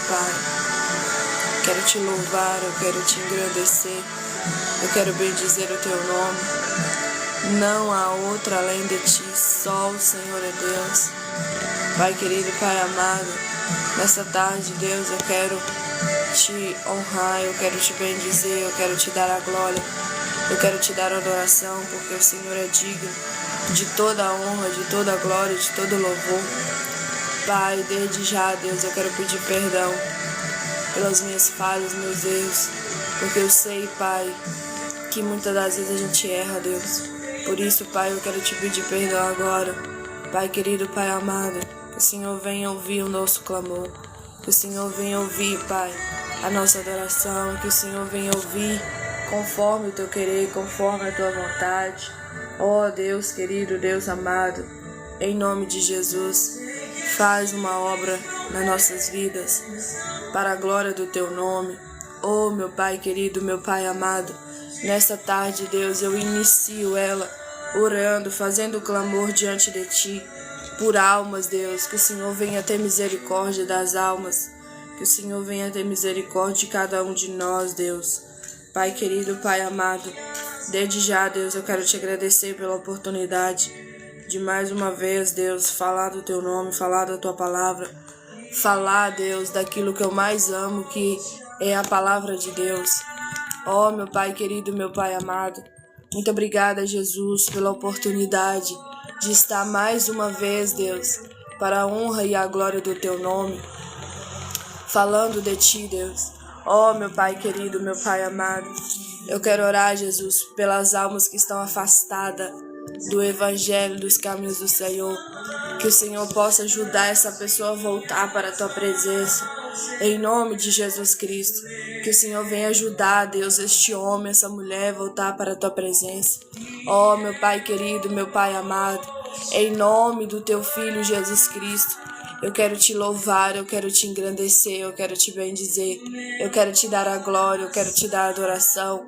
Pai. Quero te louvar, eu quero te engrandecer, eu quero bendizer o teu nome. Não há outra além de ti, só o Senhor é Deus. Pai querido, Pai amado, nessa tarde, Deus, eu quero te honrar, eu quero te bendizer, eu quero te dar a glória, eu quero te dar a adoração, porque o Senhor é digno de toda a honra, de toda a glória, de todo o louvor. Pai, desde já, Deus, eu quero pedir perdão pelas minhas falhas, meus erros, porque eu sei, Pai, que muitas das vezes a gente erra, Deus. Por isso, Pai, eu quero te pedir perdão agora. Pai querido, Pai amado, que o Senhor venha ouvir o nosso clamor, que o Senhor venha ouvir, Pai, a nossa adoração, que o Senhor venha ouvir conforme o teu querer, conforme a tua vontade. Ó Deus querido, Deus amado, em nome de Jesus, faz uma obra nas nossas vidas, para a glória do teu nome. Ó meu Pai querido, meu Pai amado, nesta tarde, Deus, eu inicio ela orando, fazendo clamor diante de ti, por almas, Deus, que o Senhor venha ter misericórdia das almas, que o Senhor venha ter misericórdia de cada um de nós, Deus. Pai querido, Pai amado, desde já, Deus, eu quero te agradecer pela oportunidade de mais uma vez, Deus, falar do teu nome, falar da tua palavra, falar, Deus, daquilo que eu mais amo, que é a palavra de Deus. Ó, meu Pai querido, meu Pai amado, muito obrigada, Jesus, pela oportunidade de estar mais uma vez, Deus, para a honra e a glória do teu nome, falando de ti, Deus. Ó, meu Pai querido, meu Pai amado, eu quero orar, Jesus, pelas almas que estão afastadas do Evangelho, dos caminhos do Senhor, que o Senhor possa ajudar essa pessoa a voltar para a tua presença, em nome de Jesus Cristo, que o Senhor venha ajudar, Deus, este homem, essa mulher, a voltar para a tua presença. Ó, meu Pai querido, meu Pai amado, em nome do teu Filho Jesus Cristo, eu quero te louvar, eu quero te engrandecer, eu quero te bendizer, eu quero te dar a glória, eu quero te dar a adoração,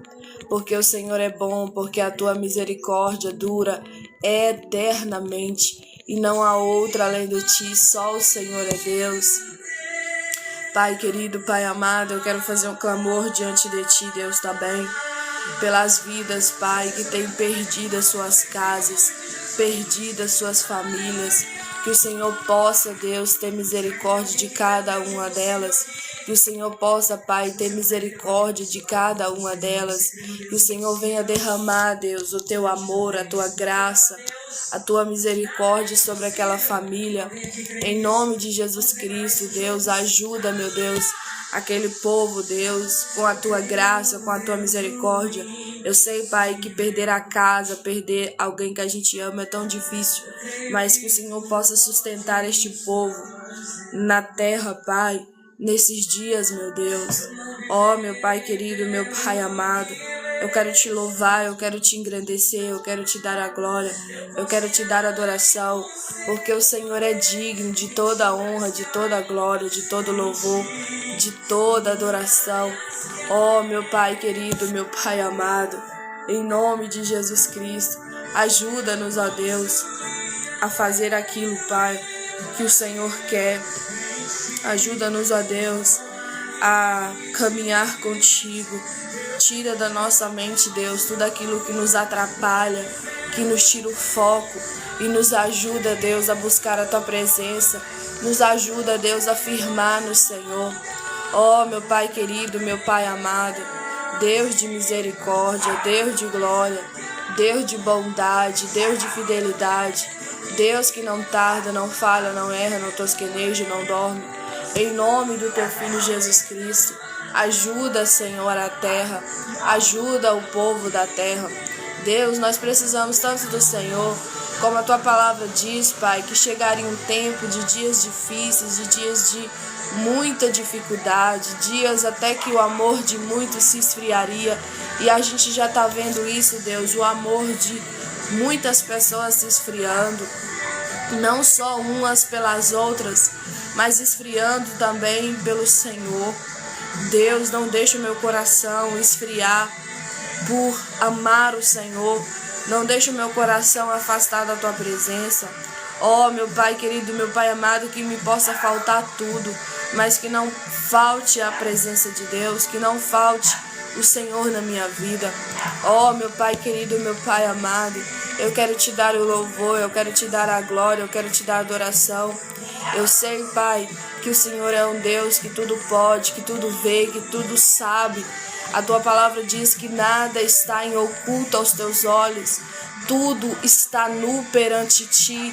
porque o Senhor é bom, porque a tua misericórdia dura eternamente, e não há outra além de ti, só o Senhor é Deus. Pai querido, Pai amado, eu quero fazer um clamor diante de ti, Deus, também, pelas vidas, Pai, que têm perdido as suas casas, perdido as suas famílias, que o Senhor possa, Deus, ter misericórdia de cada uma delas, que o Senhor possa, Pai, ter misericórdia de cada uma delas, que o Senhor venha derramar, Deus, o teu amor, a tua graça, a tua misericórdia sobre aquela família, em nome de Jesus Cristo, Deus, ajuda, meu Deus, aquele povo, Deus, com a tua graça, com a tua misericórdia. Eu sei, Pai, que perder a casa, perder alguém que a gente ama é tão difícil, mas que o Senhor possa sustentar este povo na terra, Pai, nesses dias, meu Deus. Ó, meu Pai querido, meu Pai amado, eu quero te louvar, eu quero te engrandecer, eu quero te dar a glória, eu quero te dar a adoração, porque o Senhor é digno de toda a honra, de toda a glória, de todo louvor, de toda adoração. Ó, meu Pai querido, meu Pai amado, em nome de Jesus Cristo, ajuda-nos, ó Deus, a fazer aquilo, Pai, que o Senhor quer. Ajuda-nos, ó Deus, a caminhar contigo. Tira da nossa mente, Deus, tudo aquilo que nos atrapalha, que nos tira o foco e nos ajuda, Deus, a buscar a tua presença. Nos ajuda, Deus, a firmar no Senhor. Ó, meu Pai querido, meu Pai amado, Deus de misericórdia, Deus de glória, Deus de bondade, Deus de fidelidade, Deus que não tarda, não falha, não erra, não tosqueneja, não dorme. Em nome do teu Filho Jesus Cristo, ajuda, Senhor, a terra, ajuda o povo da terra. Deus, nós precisamos tanto do Senhor, como a tua palavra diz, Pai, que chegaria um tempo de dias difíceis, de dias de muita dificuldade, dias até que o amor de muitos se esfriaria, e a gente já está vendo isso, Deus, o amor de muitas pessoas se esfriando, não só umas pelas outras, mas esfriando também pelo Senhor. Deus, não deixa o meu coração esfriar por amar o Senhor, não deixa o meu coração afastado da tua presença. Ó, meu Pai querido, meu Pai amado, que me possa faltar tudo, mas que não falte a presença de Deus, que não falte o Senhor na minha vida. Oh, meu Pai querido, meu Pai amado, eu quero te dar o louvor, eu quero te dar a glória, eu quero te dar a adoração. Eu sei, Pai, que o Senhor é um Deus que tudo pode, que tudo vê, que tudo sabe. A tua palavra diz que nada está em oculto aos teus olhos. Tudo está nu perante ti.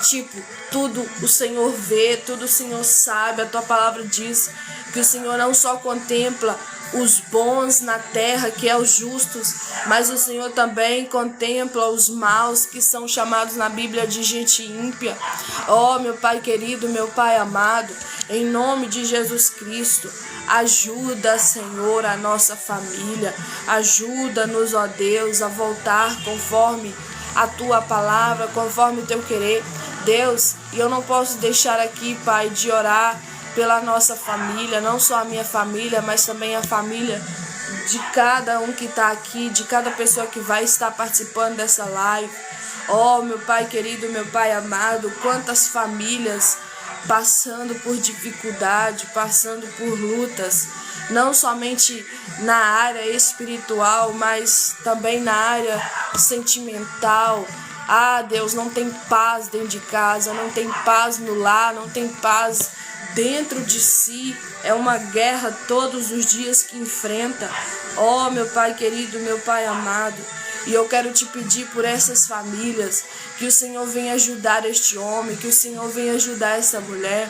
Tipo, tudo o Senhor vê, tudo o Senhor sabe. A tua palavra diz que o Senhor não só contempla os bons na terra, que é os justos, mas o Senhor também contempla os maus, que são chamados na Bíblia de gente ímpia. Oh, meu Pai querido, meu Pai amado, em nome de Jesus Cristo, ajuda, Senhor, a nossa família. Ajuda-nos, ó Deus, a voltar conforme a tua palavra, conforme o teu querer. Deus, e eu não posso deixar aqui, Pai, de orar pela nossa família, não só a minha família, mas também a família de cada um que está aqui, de cada pessoa que vai estar participando dessa live. Oh, meu Pai querido, meu Pai amado, quantas famílias passando por dificuldade, passando por lutas, não somente na área espiritual, mas também na área sentimental. Ah, Deus, não tem paz dentro de casa, não tem paz no lar, não tem paz dentro de si. É uma guerra todos os dias que enfrenta. Oh, meu Pai querido, meu Pai amado, e eu quero te pedir por essas famílias, que o Senhor venha ajudar este homem, que o Senhor venha ajudar essa mulher.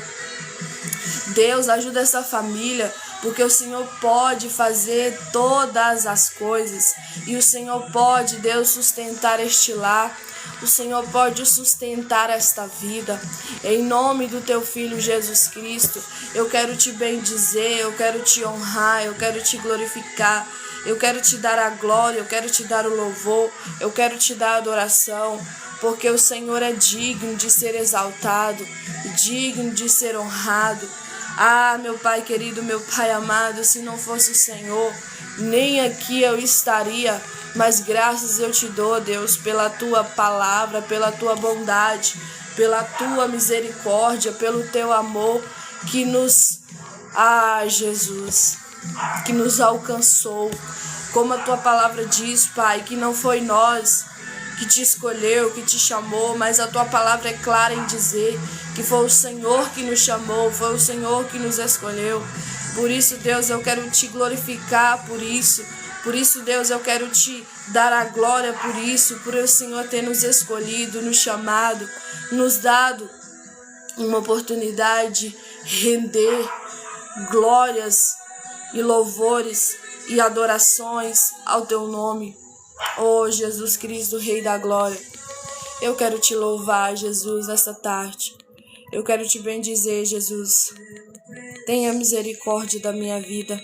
Deus, ajuda essa família, porque o Senhor pode fazer todas as coisas. E o Senhor pode, Deus, sustentar este lar. O Senhor pode sustentar esta vida. Em nome do teu Filho Jesus Cristo, eu quero te bendizer, eu quero te honrar, eu quero te glorificar. Eu quero te dar a glória, eu quero te dar o louvor, eu quero te dar a adoração, porque o Senhor é digno de ser exaltado, digno de ser honrado. Ah, meu Pai querido, meu Pai amado, se não fosse o Senhor, nem aqui eu estaria, mas graças eu te dou, Deus, pela tua palavra, pela tua bondade, pela tua misericórdia, pelo teu amor que nos... Ah, Jesus, que nos alcançou. Como a tua palavra diz, Pai, que não foi nós que te escolheu, que te chamou, mas a tua palavra é clara em dizer que foi o Senhor que nos chamou, foi o Senhor que nos escolheu. Por isso, Deus, eu quero te glorificar por isso. Por isso, Deus, eu quero te dar a glória por isso, por o Senhor ter nos escolhido, nos chamado, nos dado uma oportunidade de render glórias e louvores e adorações ao teu nome. Oh, Jesus Cristo, Rei da Glória, eu quero te louvar, Jesus, nesta tarde. Eu quero te bendizer, Jesus. Tenha misericórdia da minha vida.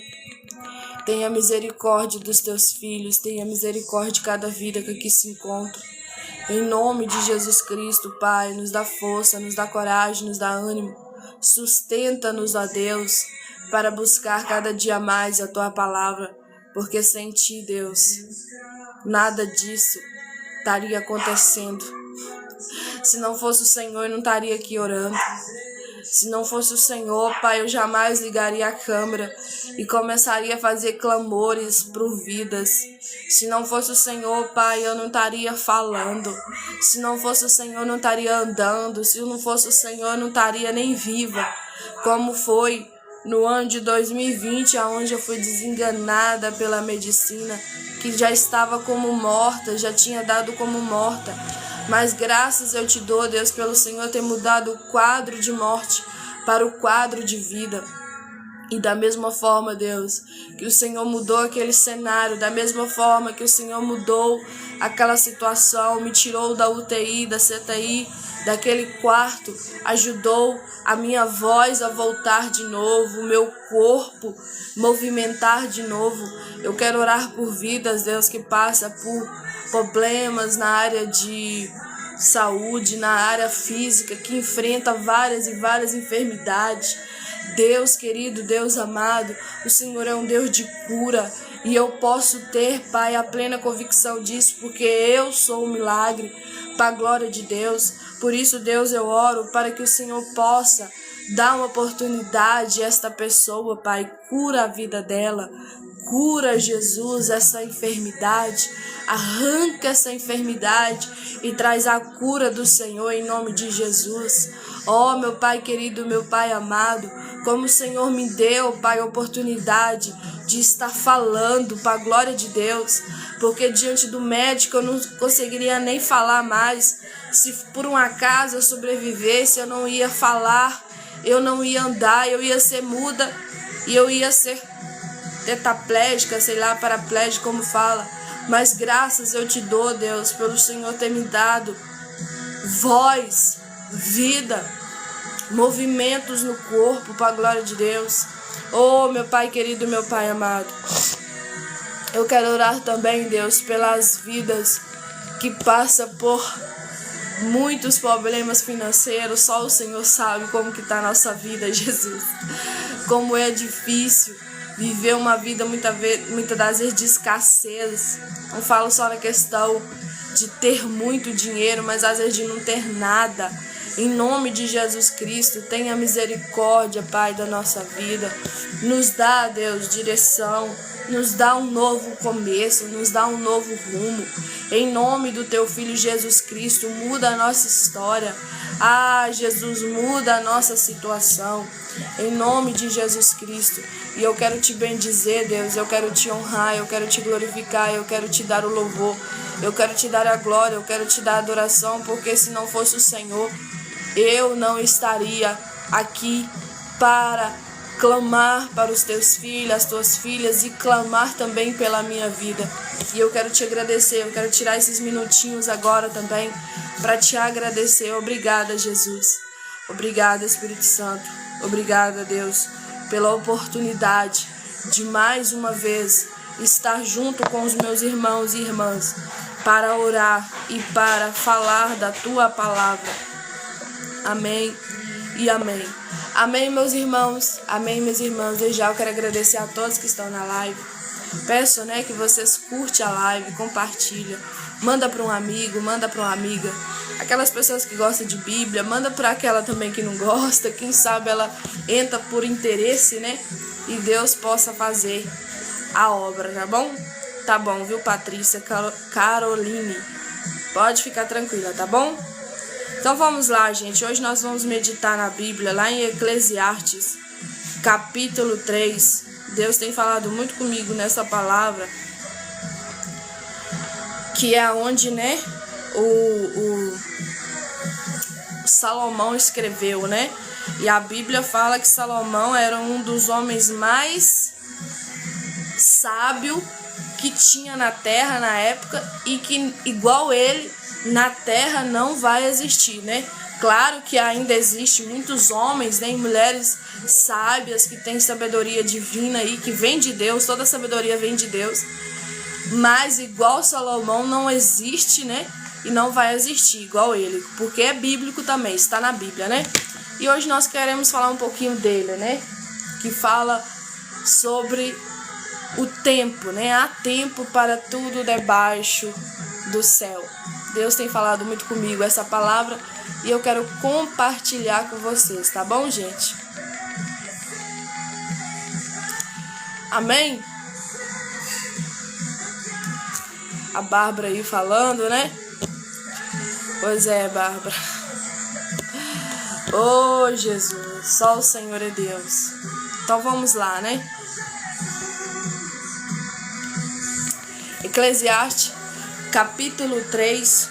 Tenha misericórdia dos teus filhos. Tenha misericórdia de cada vida que aqui se encontra. Em nome de Jesus Cristo, Pai, nos dá força, nos dá coragem, nos dá ânimo. Sustenta-nos, ó Deus, para buscar cada dia mais a tua palavra, porque sem ti, Deus, nada disso estaria acontecendo. Se não fosse o Senhor, eu não estaria aqui orando. Se não fosse o Senhor, Pai, eu jamais ligaria a câmera e começaria a fazer clamores por vidas. Se não fosse o Senhor, Pai, eu não estaria falando. Se não fosse o Senhor, eu não estaria andando. Se não fosse o Senhor, eu não estaria nem viva. Como foi no ano de 2020, onde eu fui desenganada pela medicina, que já estava como morta, já tinha dado como morta. Mas graças eu te dou, Deus, pelo Senhor ter mudado o quadro de morte para o quadro de vida. E da mesma forma, Deus, que o Senhor mudou aquele cenário, da mesma forma que o Senhor mudou aquela situação, me tirou da UTI, da CTI, daquele quarto, ajudou a minha voz a voltar de novo, o meu corpo movimentar de novo. Eu quero orar por vidas, Deus, que passa por problemas na área de saúde, na área física, que enfrenta várias e várias enfermidades. Deus querido, Deus amado, o Senhor é um Deus de cura e eu posso ter, Pai, a plena convicção disso, porque eu sou um milagre para a glória de Deus. Por isso, Deus, eu oro para que o Senhor possa Dá uma oportunidade a esta pessoa, Pai. Cura a vida dela. Cura, Jesus, essa enfermidade. Arranca essa enfermidade e traz a cura do Senhor em nome de Jesus. Ó, meu Pai querido, meu Pai amado, como o Senhor me deu, Pai, a oportunidade de estar falando para a glória de Deus, porque diante do médico eu não conseguiria nem falar mais. Se por um acaso eu sobrevivesse, eu não ia falar, eu não ia andar, eu ia ser muda e eu ia ser tetraplégica, sei lá, paraplégica, como fala. Mas graças eu te dou, Deus, pelo Senhor ter me dado voz, vida, movimentos no corpo, para a glória de Deus. Oh, meu Pai querido, meu Pai amado, eu quero orar também, Deus, pelas vidas que passam por muitos problemas financeiros. Só o Senhor sabe como que está a nossa vida, Jesus. Como é difícil viver uma vida muitas das vezes de escassez. Não falo só na questão de ter muito dinheiro, mas às vezes de não ter nada. Em nome de Jesus Cristo, tenha misericórdia, Pai, da nossa vida. Nos dá, Deus, direção. Nos dá um novo começo, nos dá um novo rumo. Em nome do Teu Filho Jesus Cristo, muda a nossa história. Ah, Jesus, muda a nossa situação. Em nome de Jesus Cristo. E eu quero te bendizer, Deus. Eu quero te honrar, eu quero te glorificar, eu quero te dar o louvor. Eu quero te dar a glória, eu quero te dar a adoração, porque se não fosse o Senhor, eu não estaria aqui para clamar para os teus filhos, as tuas filhas, e clamar também pela minha vida. E eu quero te agradecer, eu quero tirar esses minutinhos agora também para te agradecer. Obrigada, Jesus. Obrigada, Espírito Santo. Obrigada, Deus, pela oportunidade de mais uma vez estar junto com os meus irmãos e irmãs para orar e para falar da tua palavra. Amém e amém. Amém, meus irmãos. Amém, minhas irmãs. Desde já eu quero agradecer a todos que estão na live. Peço, que vocês curtem a live, compartilhem. Manda para um amigo, manda para uma amiga. Aquelas pessoas que gostam de Bíblia, manda para aquela também que não gosta. Quem sabe ela entra por interesse, E Deus possa fazer a obra, tá bom? Tá bom, viu, Patrícia Caroline? Pode ficar tranquila, tá bom? Então vamos lá, gente. Hoje nós vamos meditar na Bíblia, lá em Eclesiastes, capítulo 3. Deus tem falado muito comigo nessa palavra, que é onde, o Salomão escreveu, E a Bíblia fala que Salomão era um dos homens mais sábios que tinha na terra na época, e que igual ele na terra não vai existir, Claro que ainda existe muitos homens, e mulheres sábias que têm sabedoria divina e que vem de Deus, toda sabedoria vem de Deus, mas igual Salomão não existe, E não vai existir igual ele, porque é bíblico também, está na Bíblia, E hoje nós queremos falar um pouquinho dele, Que fala sobre o tempo, Há tempo para tudo debaixo do céu. Deus tem falado muito comigo essa palavra e eu quero compartilhar com vocês, tá bom, gente? Amém? A Bárbara aí falando, Pois é, Bárbara. Oh, Jesus, só o Senhor é Deus. Então vamos lá, Eclesiastes, capítulo 3,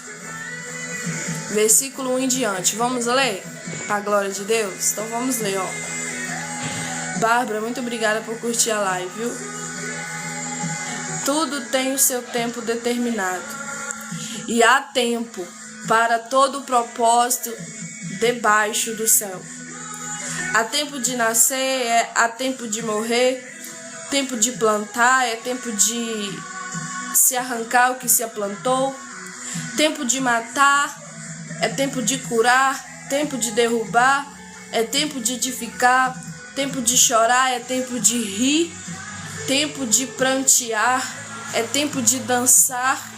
versículo 1 em diante. Vamos ler? Para a glória de Deus? Então vamos ler, Bárbara, muito obrigada por curtir a live, viu? Tudo tem o seu tempo determinado, e há tempo para todo o propósito debaixo do céu. Há tempo de nascer, há tempo de morrer, tempo de plantar, é tempo de se arrancar o que se plantou, tempo de matar, é tempo de curar, tempo de derrubar, é tempo de edificar, tempo de chorar, é tempo de rir, tempo de prantear, é tempo de dançar,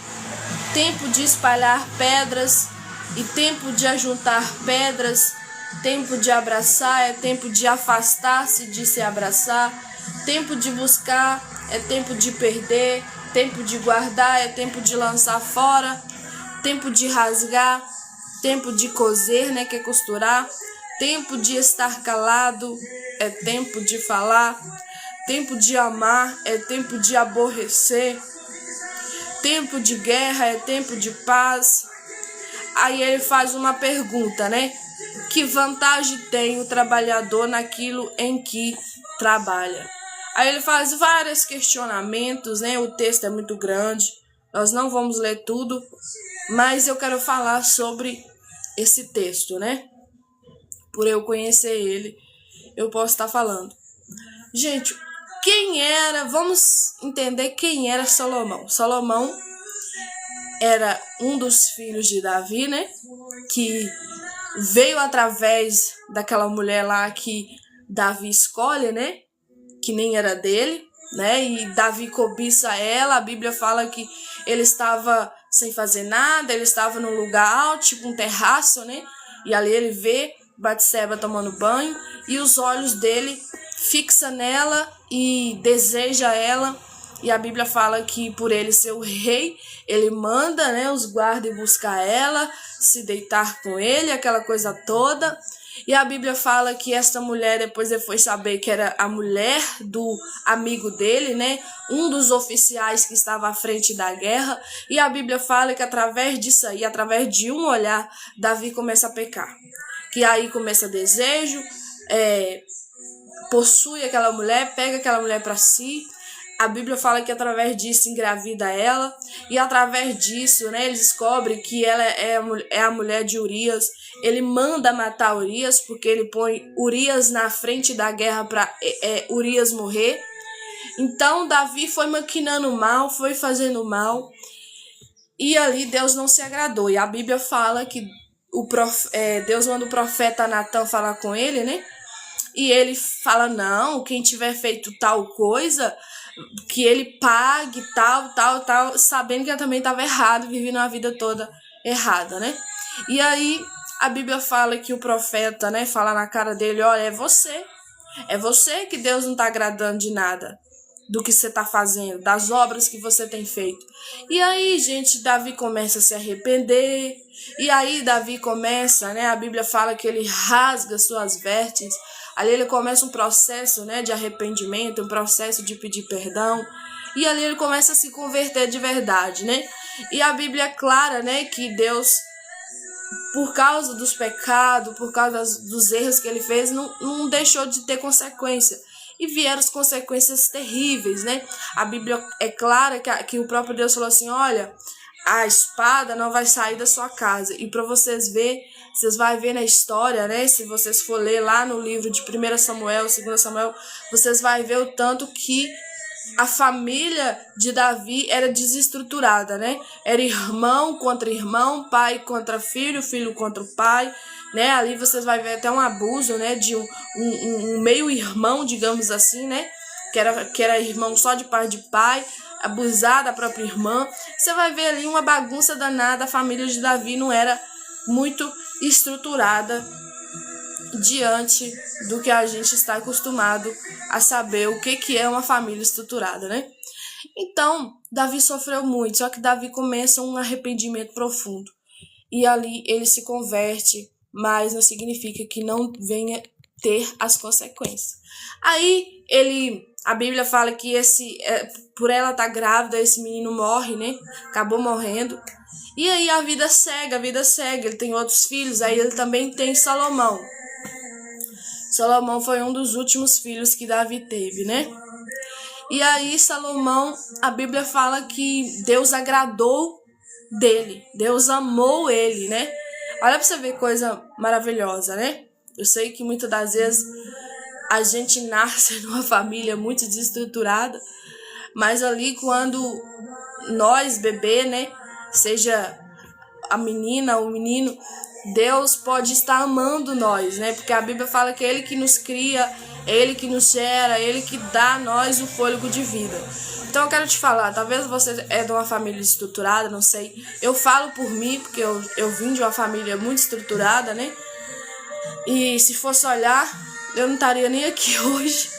tempo de espalhar pedras e tempo de ajuntar pedras, Tempo de abraçar é tempo de afastar-se de se abraçar. Tempo de buscar é tempo de perder. Tempo de guardar é tempo de lançar fora. Tempo de rasgar, tempo de coser, né, que é costurar. Tempo de estar calado é tempo de falar. Tempo de amar é tempo de aborrecer. Tempo de guerra é tempo de paz. Aí ele faz uma pergunta, né? Que vantagem tem o trabalhador naquilo em que trabalha? Aí ele faz vários questionamentos, né? O texto é muito grande, nós não vamos ler tudo, mas eu quero falar sobre esse texto, né? Por eu conhecer ele, eu posso estar falando. Gente, vamos entender quem era Salomão. Salomão era um dos filhos de Davi, né? Que veio através daquela mulher lá que Davi escolhe, né? Que nem era dele, né? E Davi cobiça ela. A Bíblia fala que ele estava sem fazer nada, ele estava num lugar alto, tipo um terraço, né? E ali ele vê Batseba tomando banho e os olhos dele fixam nela e deseja ela. E a Bíblia fala que por ele ser o rei, ele manda, né, os guardas buscar ela, se deitar com ele, aquela coisa toda. E a Bíblia fala que essa mulher, depois ele foi saber que era a mulher do amigo dele, né? Um dos oficiais que estava à frente da guerra. E a Bíblia fala que através disso aí, através de um olhar, Davi começa a pecar. Que aí começa desejo, possui aquela mulher, pega aquela mulher para si. A Bíblia fala que através disso engravida ela. E através disso, né, ele descobre que ela é a mulher de Urias. Ele manda matar Urias, porque ele põe Urias na frente da guerra para Urias morrer. Então Davi foi maquinando mal, foi fazendo mal. E ali Deus não se agradou. E a Bíblia fala que Deus manda o profeta Natã falar com ele, né? E ele fala, não, quem tiver feito tal coisa, que ele pague tal, sabendo que eu também estava errado, vivendo a vida toda errada, né? E aí a Bíblia fala que o profeta, né, fala na cara dele, olha, é você que Deus não está agradando de nada do que você está fazendo, das obras que você tem feito. E aí, gente, Davi começa a se arrepender, e aí Davi começa, né, a Bíblia fala que ele rasga suas vestes. Ali ele começa um processo, né, de arrependimento, um processo de pedir perdão. E ali ele começa a se converter de verdade, né? E a Bíblia é clara, né, que Deus, por causa dos pecados, por causa dos erros que ele fez, não deixou de ter consequência. E vieram as consequências terríveis, né? A Bíblia é clara que o próprio Deus falou assim, olha, a espada não vai sair da sua casa. E para vocês vão ver na história, né? Se vocês for ler lá no livro de 1 Samuel, 2 Samuel, vocês vão ver o tanto que a família de Davi era desestruturada, né? Era irmão contra irmão, pai contra filho, filho contra o pai, né? Ali vocês vão ver até um abuso, né? De um meio-irmão, digamos assim, né? Que era irmão só de pai, abusar da própria irmã. Você vai ver ali uma bagunça danada. A família de Davi não era muito estruturada diante do que a gente está acostumado a saber o que é uma família estruturada, né? Então, Davi sofreu muito, só que Davi começa um arrependimento profundo. E ali ele se converte, mas não significa que não venha ter as consequências. Aí a Bíblia fala que por ela estar grávida, esse menino morre, né? Acabou morrendo. E aí a vida segue. Ele tem outros filhos, aí ele também tem Salomão. Salomão foi um dos últimos filhos que Davi teve, né? E aí Salomão, a Bíblia fala que Deus agradou dele, Deus amou ele, né? Olha pra você ver coisa maravilhosa, né? Eu sei que muitas das vezes a gente nasce numa família muito desestruturada, mas ali quando nós, bebê, né? Seja a menina ou o menino, Deus pode estar amando nós, né? Porque a Bíblia fala que é Ele que nos cria, é Ele que nos gera, é Ele que dá a nós o fôlego de vida. Então eu quero te falar, talvez você é de uma família estruturada, não sei. Eu falo por mim, porque eu vim de uma família muito estruturada, né? E se fosse olhar, eu não estaria nem aqui hoje.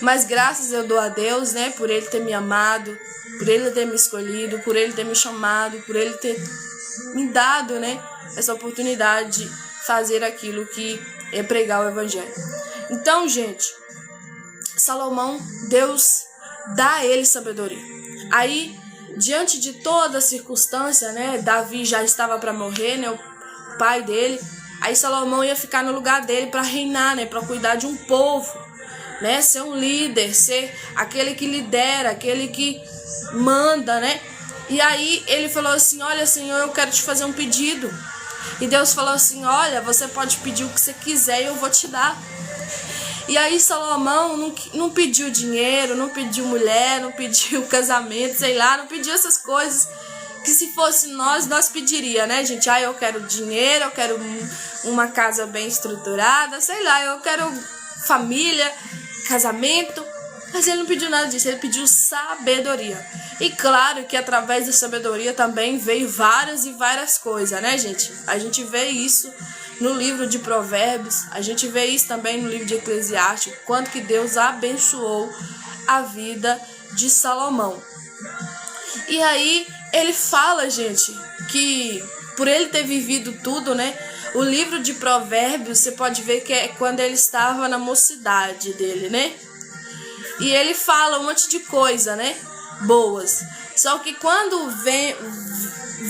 Mas graças eu dou a Deus, né, por Ele ter me amado, por Ele ter me escolhido, por Ele ter me chamado, por Ele ter me dado, né, essa oportunidade de fazer aquilo que é pregar o Evangelho. Então, gente, Salomão, Deus dá a ele sabedoria. Aí, diante de toda a circunstância, né, Davi já estava para morrer, né, o pai dele. Aí Salomão ia ficar no lugar dele para reinar, né, para cuidar de um povo, né, ser um líder, ser aquele que lidera, aquele que manda, né. E aí ele falou assim: olha, Senhor, eu quero te fazer um pedido. E Deus falou assim: olha, você pode pedir o que você quiser e eu vou te dar. E aí Salomão não pediu dinheiro, não pediu mulher, não pediu casamento, sei lá, não pediu essas coisas que se fosse nós pediria, né, gente? Ah, eu quero dinheiro, eu quero uma casa bem estruturada, sei lá, eu quero família, casamento. Mas ele não pediu nada disso, ele pediu sabedoria. E claro que através da sabedoria também veio várias e várias coisas, né, gente? A gente vê isso no livro de Provérbios, a gente vê isso também no livro de Eclesiastes, quanto que Deus abençoou a vida de Salomão. E aí ele fala, gente, que por ele ter vivido tudo, né? O livro de Provérbios, você pode ver que é quando ele estava na mocidade dele, né? E ele fala um monte de coisa, né? Boas. Só que quando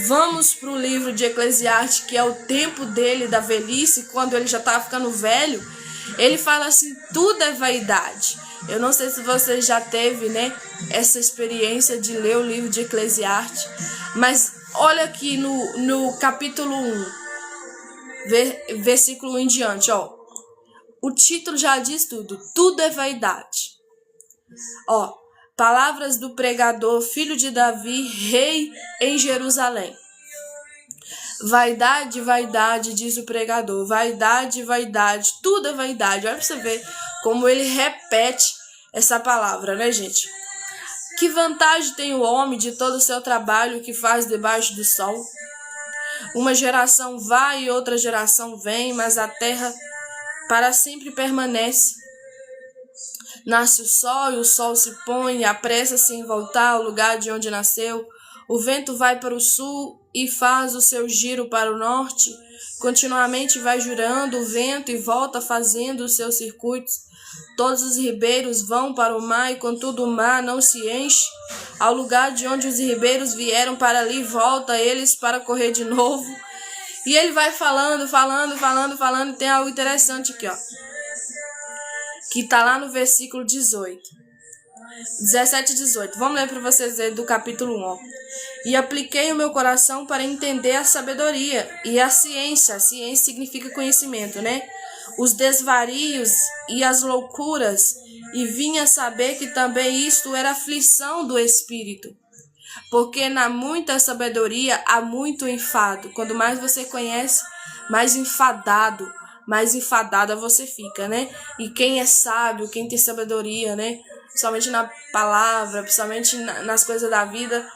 vamos para o livro de Eclesiastes, que é o tempo dele da velhice, quando ele já estava ficando velho, ele fala assim: tudo é vaidade. Eu não sei se você já teve, né, essa experiência de ler o livro de Eclesiastes, mas olha aqui no capítulo 1, versículo 1 em diante, ó. O título já diz tudo: tudo é vaidade. Ó, palavras do pregador, filho de Davi, rei em Jerusalém. Vaidade, vaidade, diz o pregador. Vaidade, vaidade, tudo é vaidade. Olha pra você ver como ele repete essa palavra, né, gente? Que vantagem tem o homem de todo o seu trabalho que faz debaixo do sol? Uma geração vai e outra geração vem, mas a terra para sempre permanece. Nasce o sol e o sol se põe, apressa-se em voltar ao lugar de onde nasceu. O vento vai para o sul e faz o seu giro para o norte. Continuamente vai girando o vento e volta fazendo os seus circuitos. Todos os ribeiros vão para o mar e contudo o mar não se enche. Ao lugar de onde os ribeiros vieram para ali, volta eles para correr de novo. E ele vai falando, e tem algo interessante aqui, ó, que está lá no versículo 17 e 18. Vamos ler para vocês ler do capítulo 1. Ó. E apliquei o meu coração para entender a sabedoria e a ciência. A ciência significa conhecimento, né? Os desvarios e as loucuras, e vim a saber que também isto era aflição do espírito. Porque na muita sabedoria há muito enfado. Quando mais você conhece, mais enfadada você fica, né? E quem é sábio, quem tem sabedoria, né? Principalmente na palavra, principalmente nas coisas da vida,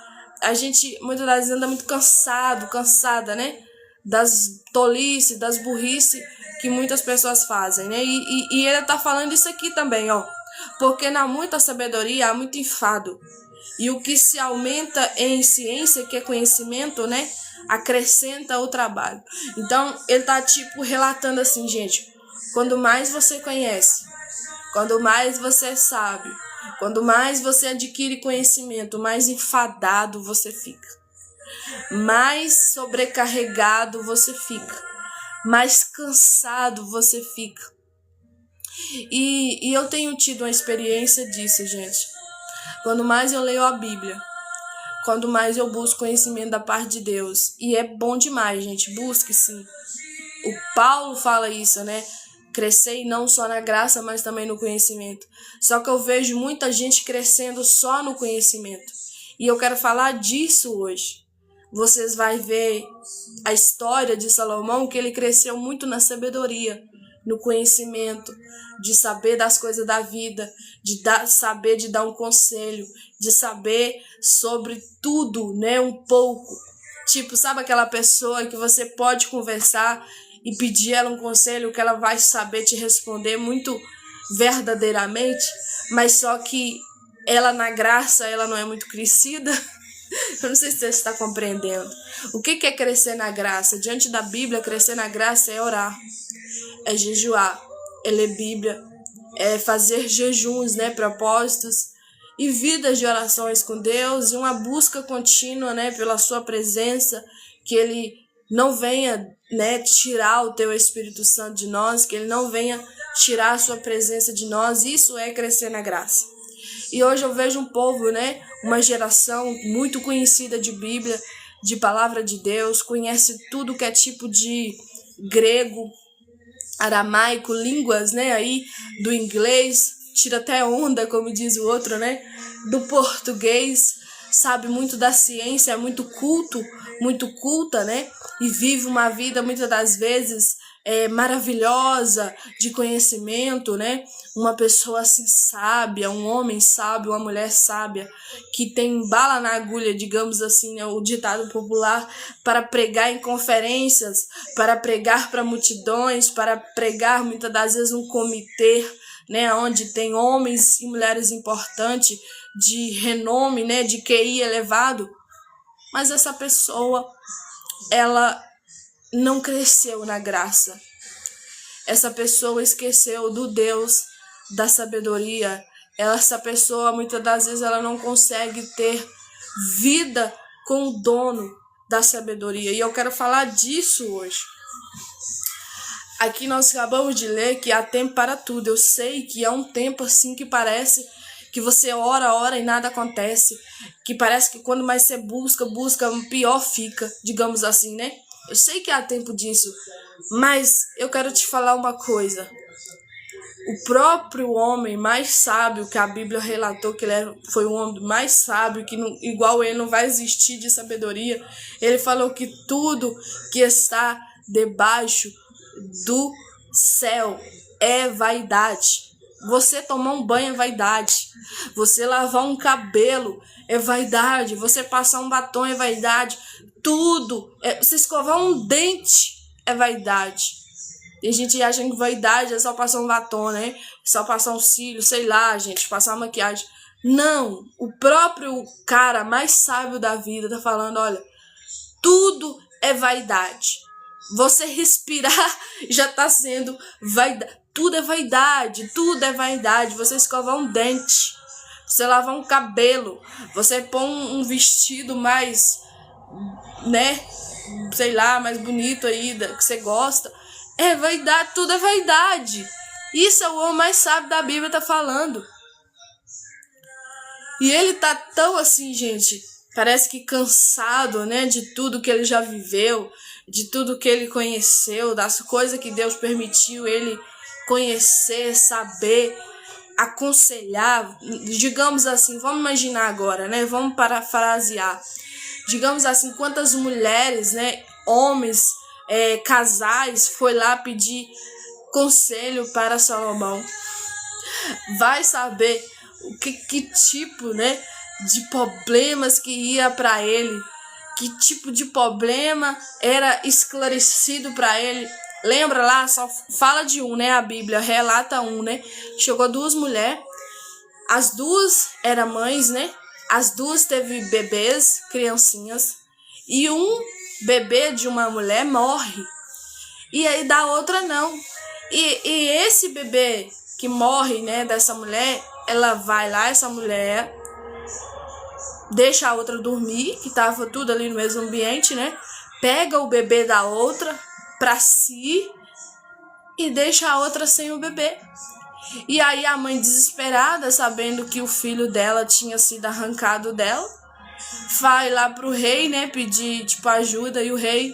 a gente muitas das vezes anda muito cansada, né? Das tolices, das burrices que muitas pessoas fazem, né? E ele tá falando isso aqui também, ó. Porque na muita sabedoria há muito enfado. E o que se aumenta em ciência, que é conhecimento, né? Acrescenta o trabalho. Então, ele tá relatando assim, gente, quando mais você conhece, quando mais você sabe, quando mais você adquire conhecimento, mais enfadado você fica, mais sobrecarregado você fica, mais cansado você fica. E eu tenho tido uma experiência disso, gente. Quando mais eu leio a Bíblia, quando mais eu busco conhecimento da parte de Deus. E é bom demais, gente. Busque, sim. O Paulo fala isso, né? Crescei não só na graça, mas também no conhecimento. Só que eu vejo muita gente crescendo só no conhecimento. E eu quero falar disso hoje. Vocês vão ver a história de Salomão, que ele cresceu muito na sabedoria, no conhecimento, de saber das coisas da vida, saber de dar um conselho, de saber sobre tudo, né, um pouco. Tipo, sabe aquela pessoa que você pode conversar e pedir ela um conselho que ela vai saber te responder muito verdadeiramente, mas só que ela na graça, ela não é muito crescida. Eu não sei se você está compreendendo. O que é crescer na graça? Diante da Bíblia, crescer na graça é orar, é jejuar, é ler Bíblia, é fazer jejuns, né, propósitos e vidas de orações com Deus e uma busca contínua, né, pela sua presença, que Ele não venha, né, tirar o teu Espírito Santo de nós, que Ele não venha tirar a sua presença de nós. Isso é crescer na graça. E hoje eu vejo um povo, né, uma geração muito conhecida de Bíblia, de palavra de Deus, conhece tudo que é tipo de grego, aramaico, línguas, né, aí do inglês, tira até onda, como diz o outro, né, do português, sabe muito da ciência, é muito culta, né, e vive uma vida muitas das vezes maravilhosa de conhecimento, né, uma pessoa assim sábia, um homem sábio, uma mulher sábia, que tem bala na agulha, digamos assim, né, o ditado popular, para pregar em conferências, para pregar para multidões, para pregar muitas das vezes um comitê, né, onde tem homens e mulheres importantes, de renome, né, de QI elevado, mas essa pessoa, ela não cresceu na graça. Essa pessoa esqueceu do Deus da sabedoria. Essa pessoa, muitas das vezes, ela não consegue ter vida com o dono da sabedoria. E eu quero falar disso hoje. Aqui nós acabamos de ler que há tempo para tudo. Eu sei que há um tempo assim que parece que você ora e nada acontece. Que parece que quando mais você busca, pior fica, digamos assim, né? Eu sei que há tempo disso, mas eu quero te falar uma coisa. O próprio homem mais sábio que a Bíblia relatou que ele foi o homem mais sábio, que não, igual ele não vai existir de sabedoria, ele falou que tudo que está debaixo do céu é vaidade. Você tomar um banho é vaidade. Você lavar um cabelo é vaidade. Você passar um batom é vaidade. Tudo. Você escovar um dente é vaidade. Tem gente que acha que vaidade é só passar um batom, né? Só passar um cílio, sei lá, gente, passar uma maquiagem. Não. O próprio cara mais sábio da vida tá falando, olha, tudo é vaidade. Você respirar já tá sendo vaidade. Tudo é vaidade, tudo é vaidade. Você escovar um dente, você lavar um cabelo, você pôr um vestido mais, né, sei lá, mais bonito aí, que você gosta. É vaidade, tudo é vaidade. Isso é o homem mais sábio da Bíblia tá falando. E ele tá tão assim, gente, parece que cansado, né, de tudo que ele já viveu, de tudo que ele conheceu, das coisas que Deus permitiu ele conhecer, saber, aconselhar, digamos assim, vamos imaginar agora, né, vamos parafrasear, digamos assim, quantas mulheres, né, homens, casais, foi lá pedir conselho para Salomão. Vai saber o que tipo, né, de problemas que ia para ele, que tipo de problema era esclarecido para ele. Lembra lá, só fala de um, né? A Bíblia relata um, né? Chegou duas mulheres, as duas eram mães, né? As duas teve bebês, criancinhas, e um bebê de uma mulher morre, e aí da outra não. E esse bebê que morre, né, dessa mulher, ela vai lá, essa mulher deixa a outra dormir, que tava tudo ali no mesmo ambiente, né? Pega o bebê da outra pra si e deixa a outra sem o bebê. E aí a mãe, desesperada, sabendo que o filho dela tinha sido arrancado dela, vai lá pro rei, né, pedir tipo ajuda, e o rei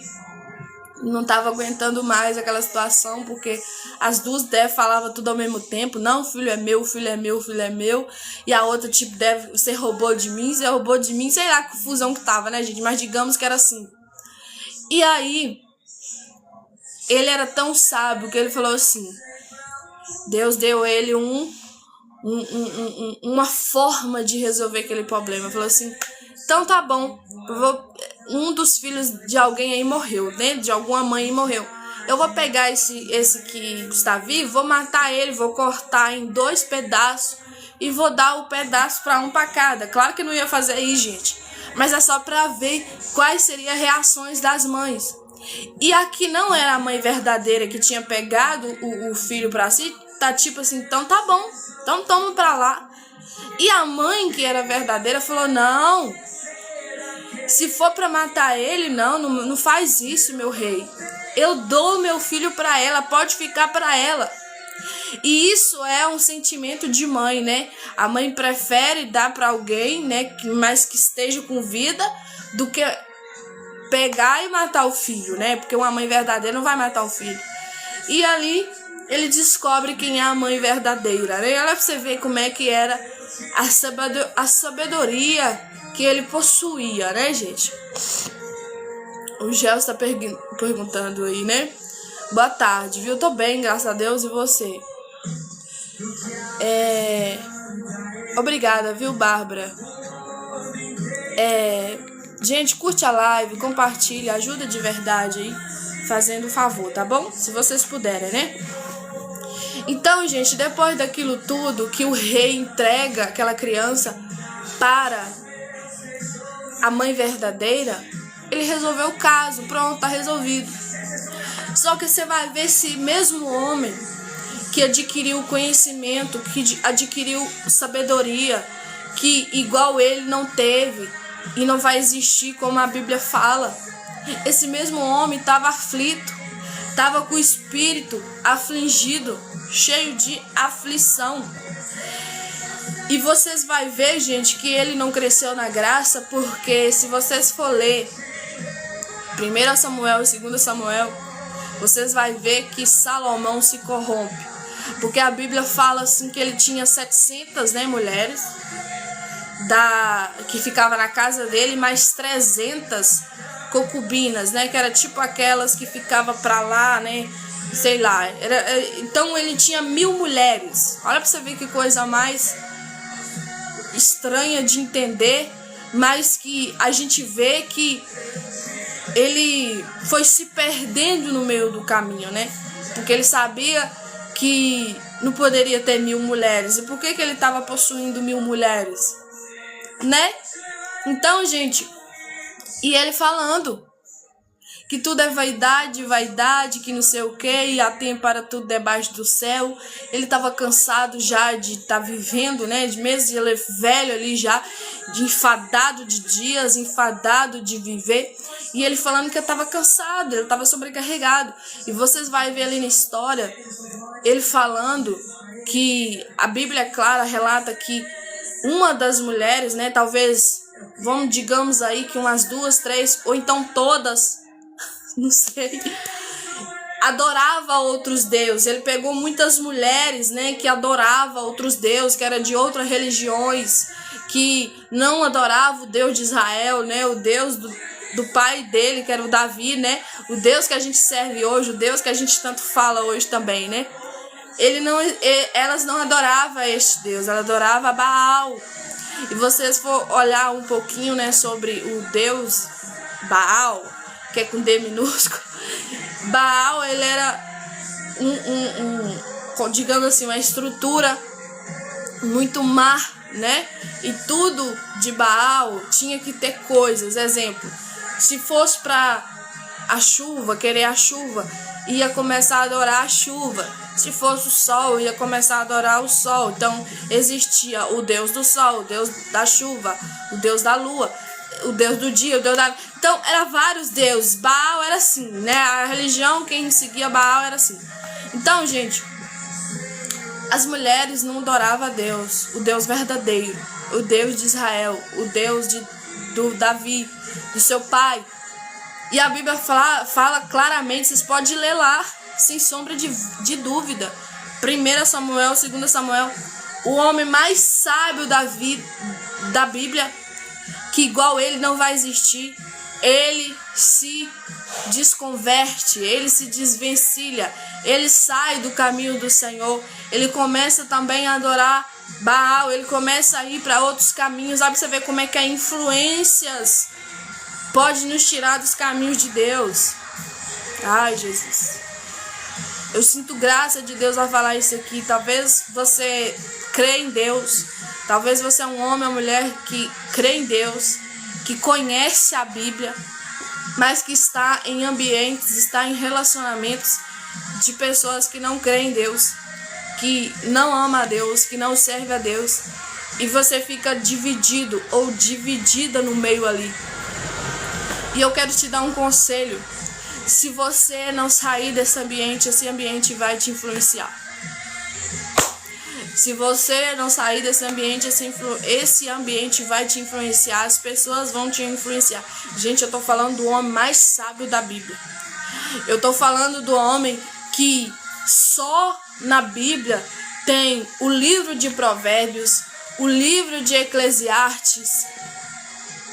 não tava aguentando mais aquela situação, porque as duas falavam tudo ao mesmo tempo. Não, o filho é meu, o filho é meu, o filho é meu. E a outra, tipo, você roubou de mim, sei lá que confusão que tava, né, gente? Mas digamos que era assim. E aí, ele era tão sábio que ele falou assim, Deus deu ele uma forma de resolver aquele problema. Falou assim, então tá bom, um dos filhos de alguém aí morreu, né? De alguma mãe aí morreu. eu vou pegar esse que está vivo, vou matar ele, vou cortar em 2 pedaços e vou dar o pedaço para um para cada. Claro que não ia fazer isso, gente, mas é só para ver quais seriam as reações das mães. E aqui não era a mãe verdadeira que tinha pegado o filho para si, tá tipo assim, então tá bom, então toma para lá. E a mãe que era verdadeira falou, não, se for para matar ele, não faz isso, meu rei. Eu dou meu filho para ela, pode ficar para ela. E isso é um sentimento de mãe, né? A mãe prefere dar para alguém, né, mas que esteja com vida, do que pegar e matar o filho, né? Porque uma mãe verdadeira não vai matar o filho. E ali ele descobre quem é a mãe verdadeira, né? Olha pra você ver como é que era a sabedoria que ele possuía, né, gente? O Gel está perguntando aí, né? Boa tarde, viu? Tô bem, graças a Deus, e você? Obrigada, viu, Bárbara? Gente, curte a live, compartilha, ajuda de verdade aí, fazendo um favor, tá bom? Se vocês puderem, né? Então, gente, depois daquilo tudo, que o rei entrega aquela criança para a mãe verdadeira, ele resolveu o caso, pronto, tá resolvido. Só que você vai ver esse mesmo homem que adquiriu conhecimento, que adquiriu sabedoria, que igual ele não teve e não vai existir, como a Bíblia fala. Esse mesmo homem estava aflito, estava com o espírito afligido, cheio de aflição. E vocês vão ver, gente, que ele não cresceu na graça, porque se vocês for ler 1 Samuel e 2 Samuel, vocês vão ver que Salomão se corrompe. Porque a Bíblia fala assim que ele tinha 700, né, mulheres que ficavam na casa dele, mais 300 concubinas, né, que era tipo aquelas que ficavam pra lá, né, sei lá. Então ele tinha 1000 mulheres. Olha pra você ver que coisa mais estranha de entender, mas que a gente vê que ele foi se perdendo no meio do caminho, né? Porque ele sabia que não poderia ter 1000 mulheres. E por que ele estava possuindo 1000 mulheres? Né? Então, gente, e ele falando que tudo é vaidade, vaidade, que não sei o que, e há tempo para tudo debaixo do céu. Ele estava cansado já de estar vivendo, né, de meses, ele é velho ali já, de enfadado de dias, enfadado de viver, e ele falando que estava cansado, ele estava sobrecarregado. E vocês vão ver ali na história, ele falando que a Bíblia, é clara, relata que uma das mulheres, né, talvez, digamos aí que umas 2, 3, ou então todas, não sei, adorava outros deuses. Ele pegou muitas mulheres, né, que adoravam outros deuses, que era de outras religiões, que não adoravam o Deus de Israel, né, o Deus do pai dele, que era o Davi, né, o Deus que a gente serve hoje, o Deus que a gente tanto fala hoje também, né. Elas não adoravam este Deus, elas adoravam Baal. E vocês for olhar um pouquinho, né, sobre o Deus Baal, que é com D minúsculo. Baal, ele era digamos assim, uma estrutura muito má, né? E tudo de Baal tinha que ter coisas. Exemplo, se fosse para a chuva, querer a chuva, ia começar a adorar a chuva. Se fosse o sol, ia começar a adorar o sol. Então existia o Deus do sol, o Deus da chuva, o Deus da lua, o Deus do dia, o Deus da... Então, eram vários deuses. Baal era assim, né? A religião, quem seguia Baal era assim. Então, gente, as mulheres não adoravam a Deus, o Deus verdadeiro, o Deus de Israel, o Deus do Davi, do seu pai. E a Bíblia fala claramente, vocês podem ler lá, sem sombra de dúvida. 1 Samuel, 2 Samuel, o homem mais sábio da Bíblia, que igual ele não vai existir, ele se desconverte, ele se desvencilha, ele sai do caminho do Senhor, ele começa também a adorar Baal, ele começa a ir para outros caminhos. Sabe, você vê como é que as influências pode nos tirar dos caminhos de Deus. Ai, Jesus. Eu sinto graça de Deus ao falar isso aqui. Talvez você crê em Deus. Talvez você é um homem ou mulher que crê em Deus, que conhece a Bíblia, mas que está em ambientes, está em relacionamentos de pessoas que não creem em Deus, que não ama a Deus, que não serve a Deus. E você fica dividido ou dividida no meio ali. E eu quero te dar um conselho. Se você não sair desse ambiente, esse ambiente vai te influenciar. Se você não sair desse ambiente, esse ambiente vai te influenciar. As pessoas vão te influenciar. Gente, eu tô falando do homem mais sábio da Bíblia. Eu tô falando do homem que só na Bíblia tem o livro de Provérbios, o livro de Eclesiastes,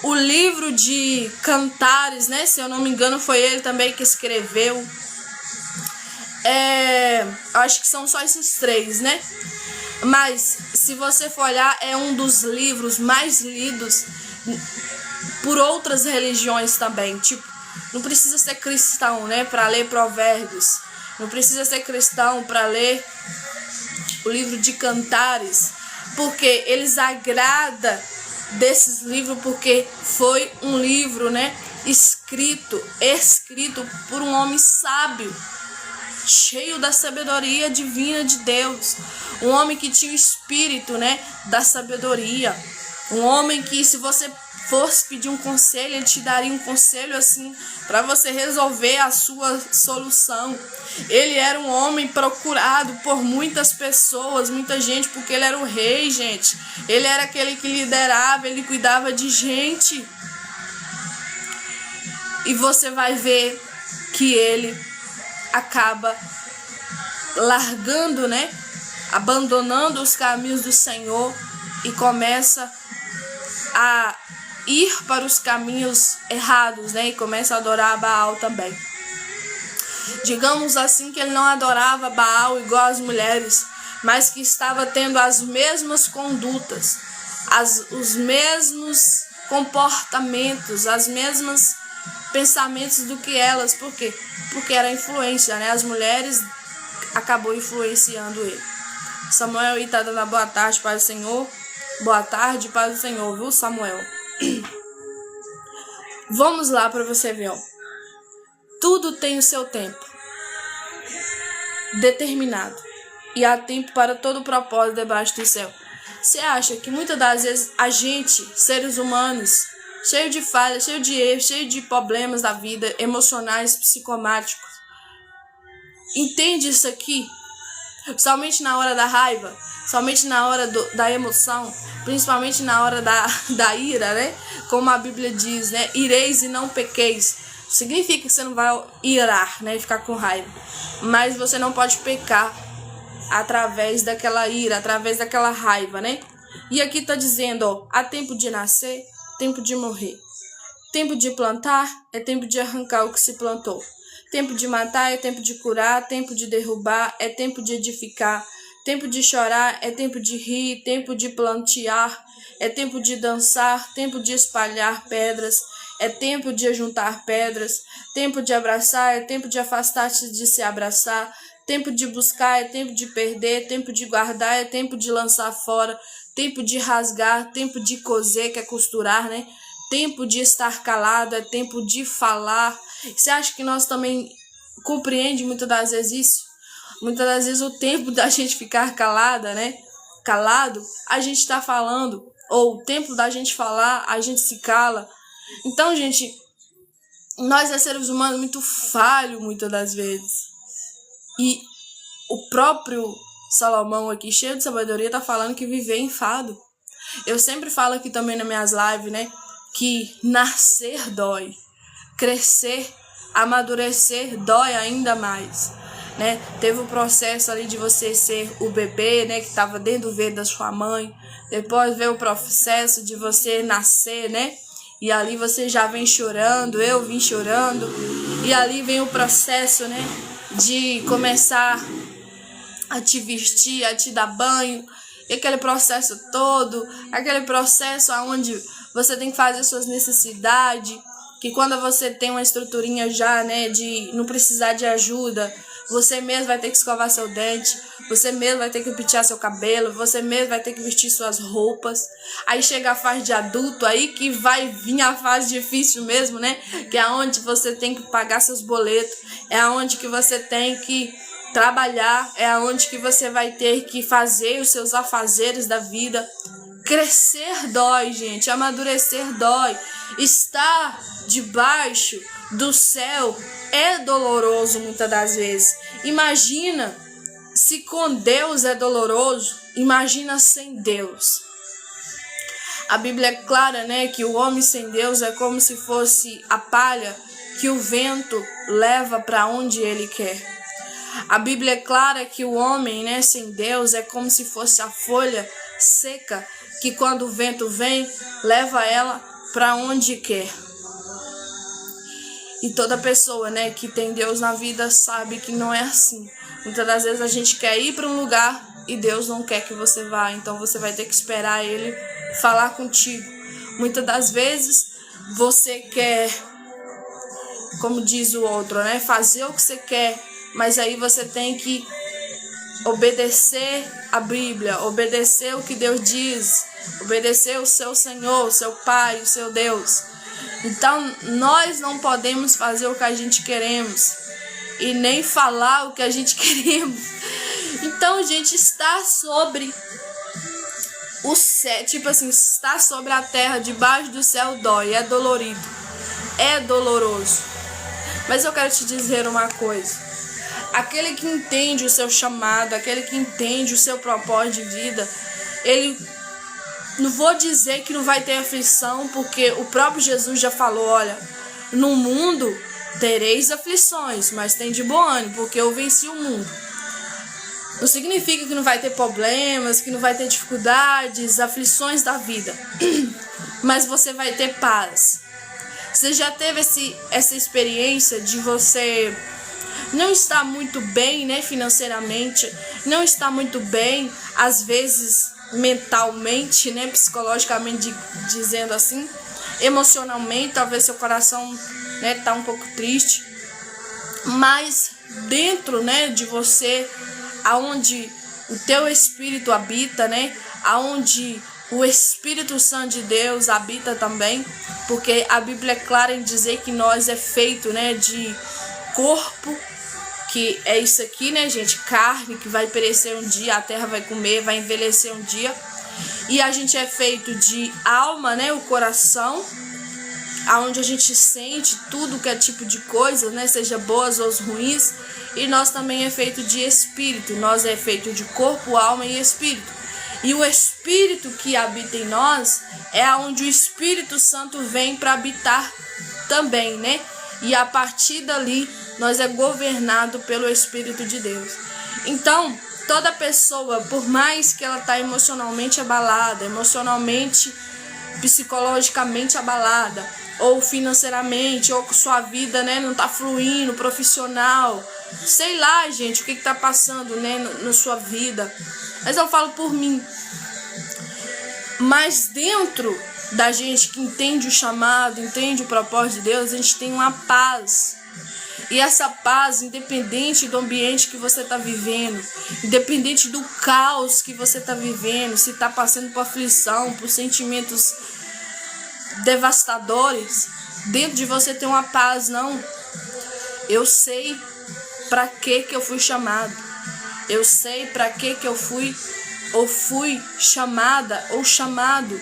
o livro de Cantares, né? Se eu não me engano, foi ele também que escreveu. Acho que são só esses 3, né? Mas, se você for olhar, é um dos livros mais lidos por outras religiões também. Tipo, não precisa ser cristão, né? Para ler Provérbios. Não precisa ser cristão para ler o livro de Cantares. Porque eles agradam desses livros, porque foi um livro, né, escrito por um homem sábio, cheio da sabedoria divina de Deus, um homem que tinha o espírito, né, da sabedoria, um homem que, se você fosse pedir um conselho, ele te daria um conselho assim para você resolver a sua solução. Ele era um homem procurado por muitas pessoas, muita gente, porque ele era o rei, gente. Ele era aquele que liderava, ele cuidava de gente. E você vai ver que ele acaba largando, né, abandonando os caminhos do Senhor e começa a ir para os caminhos errados, né? E começa a adorar a Baal também. Digamos assim que ele não adorava Baal igual as mulheres, mas que estava tendo as mesmas condutas, os mesmos comportamentos, as mesmas pensamentos do que elas. Por quê? Porque era influência, né? As mulheres acabou influenciando ele. Samuel aí tá dando a boa tarde para o Senhor. Boa tarde, Pai do Senhor, viu, Samuel? Vamos lá para você ver, ó. Tudo tem o seu tempo determinado, e há tempo para todo propósito debaixo do céu. Você acha que muitas das vezes a gente, seres humanos, cheio de falhas, cheio de erros, cheio de problemas da vida, emocionais, psicomáticos, entende isso aqui? Somente na hora da raiva, somente na hora da emoção, principalmente na hora da ira, né? Como a Bíblia diz, né? Ireis e não pequeis. Significa que você não vai irar, né? Ficar com raiva. Mas você não pode pecar através daquela ira, através daquela raiva, né? E aqui tá dizendo, ó, há tempo de nascer, tempo de morrer. Tempo de plantar é tempo de arrancar o que se plantou. Tempo de matar é tempo de curar, tempo de derrubar é tempo de edificar, tempo de chorar é tempo de rir, tempo de plantear é tempo de dançar, tempo de espalhar pedras é tempo de ajuntar pedras, tempo de abraçar é tempo de afastar-se de se abraçar, tempo de buscar é tempo de perder, tempo de guardar é tempo de lançar fora, tempo de rasgar, tempo de coser, que é costurar, né? Tempo de estar calado é tempo de falar. Você acha que nós também compreende muitas das vezes isso? Muitas das vezes o tempo da gente ficar calada, né? Calado, a gente está falando. Ou o tempo da gente falar, a gente se cala. Então, gente, nós é seres humanos muito falhos muitas das vezes. E o próprio Salomão aqui, cheio de sabedoria, tá falando que viver é enfado. Eu sempre falo aqui também nas minhas lives, né? Que nascer dói. Crescer, amadurecer dói ainda mais, né? Teve o processo ali de você ser o bebê, né, que estava dentro do ventre da sua mãe. Depois veio o processo de você nascer, né? E ali você já vem chorando, eu vim chorando. E ali vem o processo, né, de começar a te vestir, a te dar banho. E aquele processo todo, aquele processo onde você tem que fazer suas necessidades, que quando você tem uma estruturinha já, né, de não precisar de ajuda, Você mesmo vai ter que escovar seu dente, você mesmo vai ter que pentear seu cabelo, você mesmo vai ter que vestir suas roupas. Aí chega a fase de adulto, aí que vai vir a fase difícil mesmo, né? Que é onde você tem que pagar seus boletos, é onde que você tem que trabalhar, é onde que você vai ter que fazer os seus afazeres da vida. Crescer dói, gente, amadurecer dói. Estar debaixo do céu é doloroso muitas das vezes. Imagina se com Deus é doloroso, imagina sem Deus. A Bíblia é clara, né, que o homem sem Deus é como se fosse a palha que o vento leva para onde ele quer. A Bíblia é clara que o homem, né, sem Deus é como se fosse a folha seca que quando o vento vem, leva ela para onde quer. E toda pessoa, né, que tem Deus na vida sabe que não é assim. Muitas das vezes a gente quer ir para um lugar e Deus não quer que você vá, então você vai ter que esperar Ele falar contigo. Muitas das vezes você quer, como diz o outro, né, fazer o que você quer, mas aí você tem que obedecer a Bíblia, obedecer o que Deus diz, obedecer o seu Senhor, o seu Pai, o seu Deus. Então, nós não podemos fazer o que a gente queremos e nem falar o que a gente queremos. Então, gente, está sobre o céu, tipo assim, está sobre a terra, debaixo do céu dói, é dolorido, é doloroso. Mas eu quero te dizer uma coisa. Aquele que entende o seu chamado, aquele que entende o seu propósito de vida, ele, não vou dizer que não vai ter aflição, porque o próprio Jesus já falou, olha, no mundo tereis aflições, mas tem de bom ânimo, porque eu venci o mundo. Não significa que não vai ter problemas, que não vai ter dificuldades, aflições da vida, mas você vai ter paz. Você já teve essa experiência de você não estar muito bem, né, financeiramente, não estar muito bem, às vezes mentalmente, né, psicologicamente dizendo assim, emocionalmente, talvez seu coração, né, tá um pouco triste, mas dentro, né, de você, aonde o teu espírito habita, né, aonde o Espírito Santo de Deus habita também, porque a Bíblia é clara em dizer que nós é feito, né, de corpo, que é isso aqui, né, gente, carne que vai perecer um dia, a terra vai comer, vai envelhecer um dia, e a gente é feito de alma, né, o coração, aonde a gente sente tudo que é tipo de coisa, né, seja boas ou ruins, e nós também é feito de espírito, nós é feito de corpo, alma e espírito, e o Espírito que habita em nós é aonde o Espírito Santo vem para habitar também, né, e a partir dali nós é governado pelo Espírito de Deus. Então, toda pessoa, por mais que ela está emocionalmente abalada, emocionalmente, psicologicamente abalada, ou financeiramente, ou com sua vida, né, não está fluindo, profissional, sei lá, gente, o que está passando, né, na sua vida. Mas eu falo por mim. Mas dentro da gente que entende o chamado, entende o propósito de Deus, a gente tem uma paz. E essa paz, independente do ambiente que você está vivendo, independente do caos que você está vivendo, se está passando por aflição, por sentimentos devastadores, dentro de você tem uma paz, não. Eu sei para que eu fui chamado. Eu sei para que eu fui ou fui chamada ou chamado.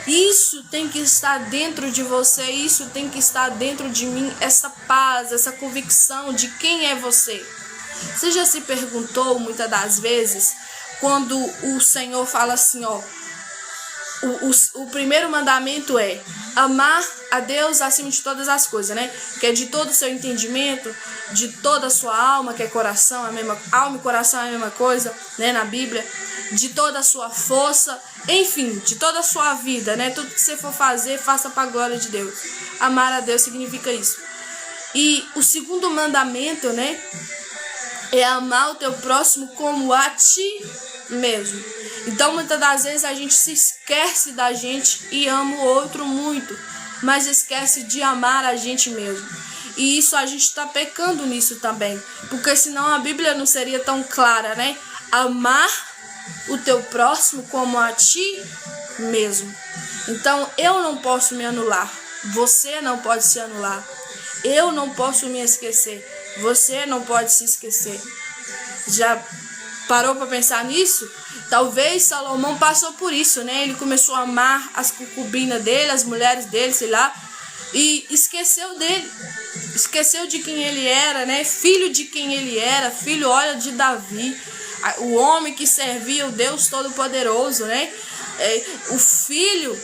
Isso tem que estar dentro de você, isso tem que estar dentro de mim, essa paz, essa convicção de quem é você. Você já se perguntou muitas das vezes, quando o Senhor fala assim, ó, o primeiro mandamento é amar a Deus acima de todas as coisas, né? Que é de todo o seu entendimento, de toda a sua alma, que é coração, alma e coração é a mesma coisa, né, na Bíblia, de toda a sua força, enfim, de toda a sua vida, né? Tudo que você for fazer, faça para a glória de Deus. Amar a Deus significa isso. E o segundo mandamento, né, é amar o teu próximo como a ti mesmo. Então, muitas das vezes a gente se esquece da gente e ama o outro muito, mas esquece de amar a gente mesmo. E isso a gente está pecando nisso também. Porque senão a Bíblia não seria tão clara, né? Amar o teu próximo como a ti mesmo. Então eu não posso me anular. Você não pode se anular. Eu não posso me esquecer. Você não pode se esquecer. Já parou para pensar nisso? Talvez Salomão passou por isso, né? Ele começou a amar as concubinas dele, as mulheres dele, sei lá, e esqueceu dele. Esqueceu de quem ele era, né? Filho de quem ele era, filho, olha, de Davi, o homem que servia o Deus Todo-Poderoso, né? O filho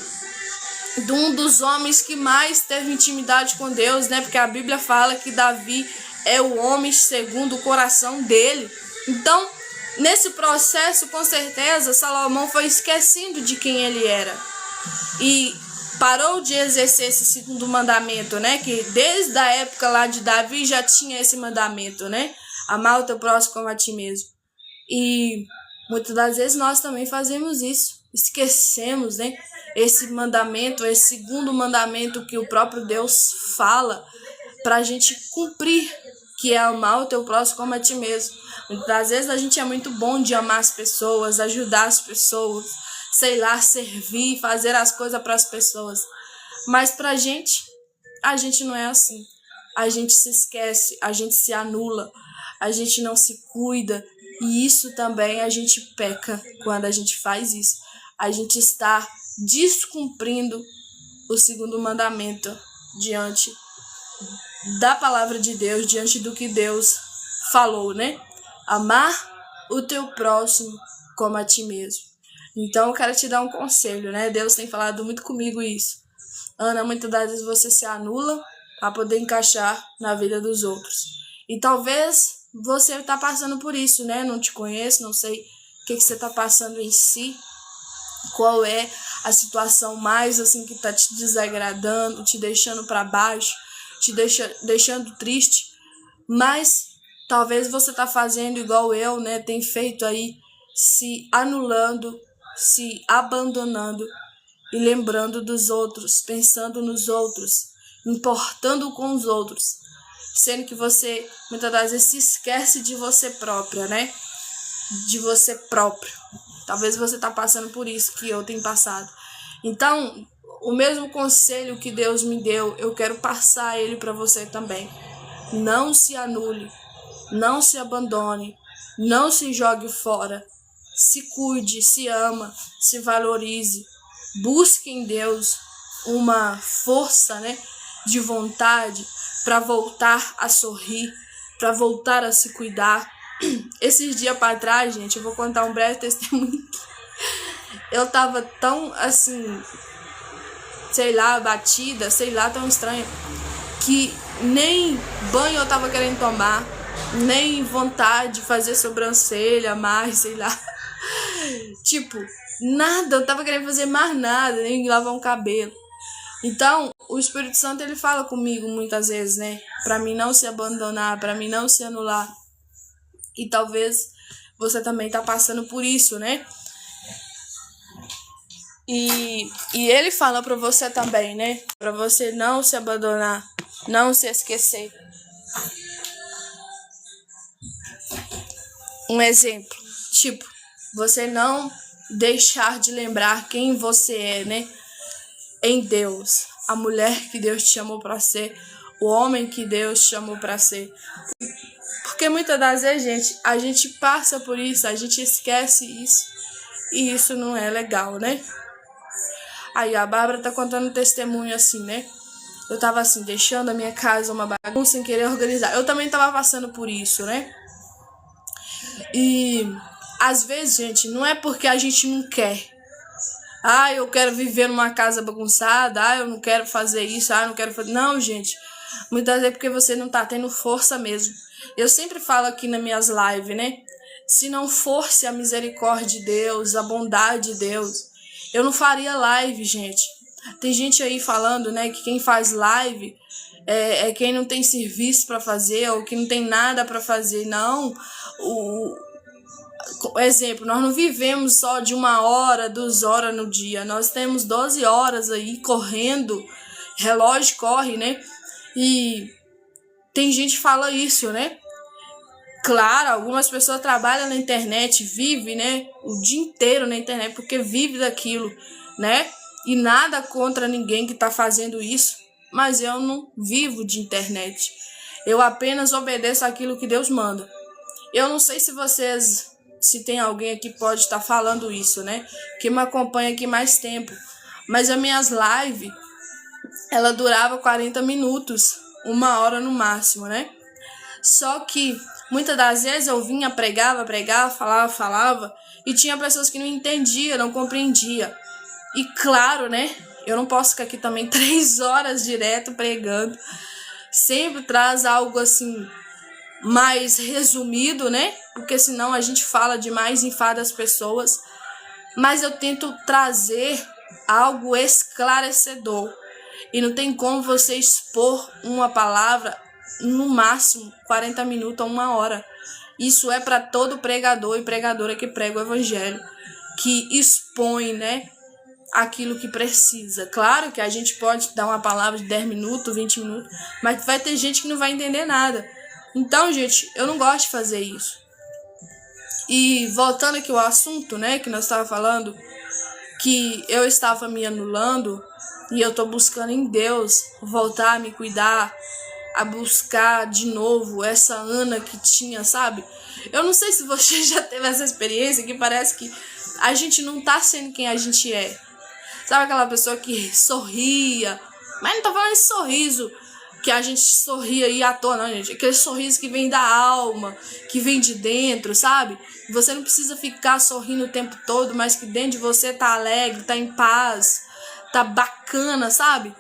de um dos homens que mais teve intimidade com Deus, né? Porque a Bíblia fala que Davi é o homem segundo o coração dele. Então, nesse processo, com certeza, Salomão foi esquecendo de quem ele era. E parou de exercer esse segundo mandamento, né? Que desde a época lá de Davi já tinha esse mandamento, né? Amar o teu próximo como a ti mesmo. E muitas das vezes nós também fazemos isso. Esquecemos, né? Esse mandamento, esse segundo mandamento que o próprio Deus fala pra gente cumprir, que é amar o teu próximo como a ti mesmo. Muitas vezes a gente é muito bom de amar as pessoas, ajudar as pessoas, sei lá, servir, fazer as coisas para as pessoas. Mas pra gente, a gente não é assim. A gente se esquece, a gente se anula, a gente não se cuida. E isso também a gente peca quando a gente faz isso. A gente está descumprindo o segundo mandamento diante da palavra de Deus, diante do que Deus falou, né? Amar o teu próximo como a ti mesmo. Então eu quero te dar um conselho, né? Deus tem falado muito comigo isso. Ana, muitas das vezes você se anula para poder encaixar na vida dos outros. E talvez você está passando por isso, né? Não te conheço, não sei o que você está passando em si. Qual é a situação mais assim que está te desagradando, te deixando para baixo, te deixando triste. Mas talvez você está fazendo igual eu, né? Tem feito aí, se anulando, se abandonando e lembrando dos outros, pensando nos outros, importando com os outros, sendo que você muitas das vezes se esquece de você própria, né? De você próprio. Talvez você está passando por isso que eu tenho passado. Então, o mesmo conselho que Deus me deu, eu quero passar ele para você também. Não se anule, não se abandone, não se jogue fora. Se cuide, se ama, se valorize. Busque em Deus uma força, né, de vontade para voltar a sorrir, para voltar a se cuidar. Esses dias para trás, gente, eu vou contar um breve testemunho. Eu tava tão assim, sei lá, abatida, sei lá, tão estranha, que nem banho eu tava querendo tomar, nem vontade de fazer sobrancelha mais, sei lá. Tipo, nada, eu tava querendo fazer mais nada, nem lavar um cabelo. Então, o Espírito Santo, ele fala comigo muitas vezes, né? Pra mim não se abandonar, pra mim não se anular. E talvez você também tá passando por isso, né? E ele fala pra você também, né? Pra você não se abandonar, não se esquecer. Um exemplo, tipo, você não deixar de lembrar quem você é, né? Em Deus, a mulher que Deus te chamou pra ser, o homem que Deus te chamou pra ser. Porque muitas das vezes, a gente passa por isso, a gente esquece isso. E isso não é legal, né? Aí a Bárbara tá contando um testemunho assim, né? Eu tava assim, deixando a minha casa uma bagunça sem querer organizar. Eu também tava passando por isso, né? E às vezes, gente, não é porque a gente não quer. Ah, eu quero viver numa casa bagunçada. Ah, eu não quero fazer isso. Ah, eu não quero fazer... Não, gente. Muitas vezes é porque você não tá tendo força mesmo. Eu sempre falo aqui nas minhas lives, né? Se não fosse a misericórdia de Deus, a bondade de Deus, eu não faria live, gente. Tem gente aí falando, né, que quem faz live é quem não tem serviço para fazer ou que não tem nada para fazer. Não. Exemplo, nós não vivemos só de 1 hora, 2 horas no dia. Nós temos 12 horas aí correndo. Relógio corre, né? E tem gente que fala isso, né? Claro, algumas pessoas trabalham na internet, vivem, né, o dia inteiro na internet, porque vive daquilo, né? E nada contra ninguém que tá fazendo isso, mas eu não vivo de internet. Eu apenas obedeço aquilo que Deus manda. Eu não sei se tem alguém aqui que pode estar falando isso, né? Que me acompanha aqui mais tempo. Mas as minhas lives, ela durava 40 minutos, 1 hora no máximo, né? Só que muitas das vezes eu vinha, pregava, falava, e tinha pessoas que não entendiam, não compreendiam. E claro, né? Eu não posso ficar aqui também 3 horas direto pregando. Sempre traz algo assim mais resumido, né? Porque senão a gente fala demais e enfada as pessoas. Mas eu tento trazer algo esclarecedor. E não tem como você expor uma palavra no máximo 40 minutos a 1 hora. Isso é para todo pregador e pregadora que prega o evangelho, que expõe, né, aquilo que precisa. Claro que a gente pode dar uma palavra de 10 minutos, 20 minutos, mas vai ter gente que não vai entender nada. Então, gente, eu não gosto de fazer isso. E voltando aqui ao assunto, né, que nós estávamos falando, que eu estava me anulando e eu tô buscando em Deus voltar a me cuidar, a buscar de novo essa Ana que tinha, sabe? Eu não sei se você já teve essa experiência que parece que a gente não tá sendo quem a gente é. Sabe aquela pessoa que sorria, mas não tô falando de sorriso que a gente sorria aí à toa, não, gente. Aquele sorriso que vem da alma, que vem de dentro, sabe? Você não precisa ficar sorrindo o tempo todo, mas que dentro de você tá alegre, tá em paz, tá bacana, sabe?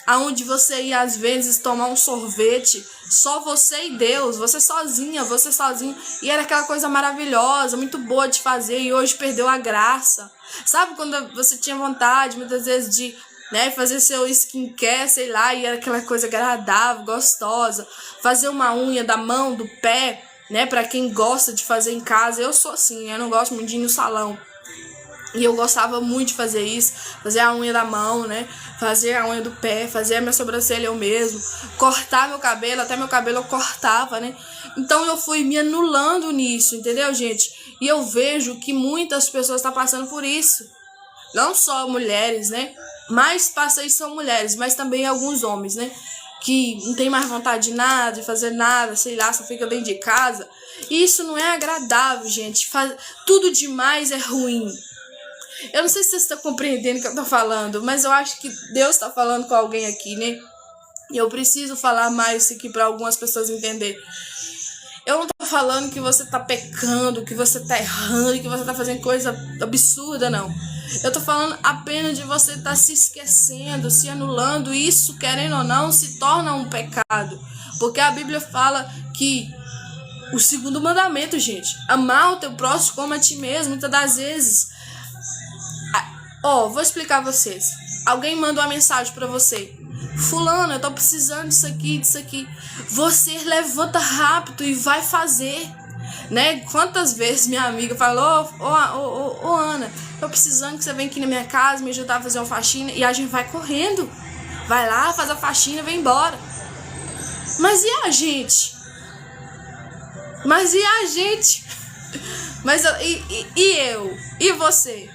Aonde você ia às vezes tomar um sorvete, só você e Deus, você sozinho, e era aquela coisa maravilhosa, muito boa de fazer, e hoje perdeu a graça. Sabe quando você tinha vontade, muitas vezes, de, né, fazer seu skincare, sei lá, e era aquela coisa agradável, gostosa, fazer uma unha da mão, do pé, né, pra quem gosta de fazer em casa. Eu sou assim, eu não gosto muito de ir no salão. E eu gostava muito de fazer isso, fazer a unha da mão, né? Fazer a unha do pé, fazer a minha sobrancelha eu mesmo, cortar meu cabelo, até meu cabelo eu cortava, né? Então eu fui me anulando nisso, entendeu, gente? E eu vejo que muitas pessoas estão passando por isso. Não só mulheres, né? Mais passa isso são mulheres, mas também alguns homens, né? Que não tem mais vontade de nada, de fazer nada, sei lá, só fica dentro de casa. E isso não é agradável, gente. Tudo demais é ruim. Eu não sei se você está compreendendo o que eu tô falando, mas eu acho que Deus está falando com alguém aqui, né? E eu preciso falar mais isso aqui para algumas pessoas entenderem. Eu não tô falando que você tá pecando, que você tá errando, que você tá fazendo coisa absurda, não. Eu tô falando apenas de você estar se esquecendo, se anulando. E isso, querendo ou não, se torna um pecado. Porque a Bíblia fala que o segundo mandamento, gente, amar o teu próximo como a ti mesmo, muitas das vezes. Vou explicar a vocês. Alguém manda uma mensagem pra você: fulano, eu tô precisando disso aqui. Você levanta rápido e vai fazer, né? Quantas vezes minha amiga falou: Ana, tô precisando que você venha aqui na minha casa me ajudar a fazer uma faxina. E a gente vai correndo, vai lá, faz a faxina e vem embora. Mas e a gente? Mas eu? E você?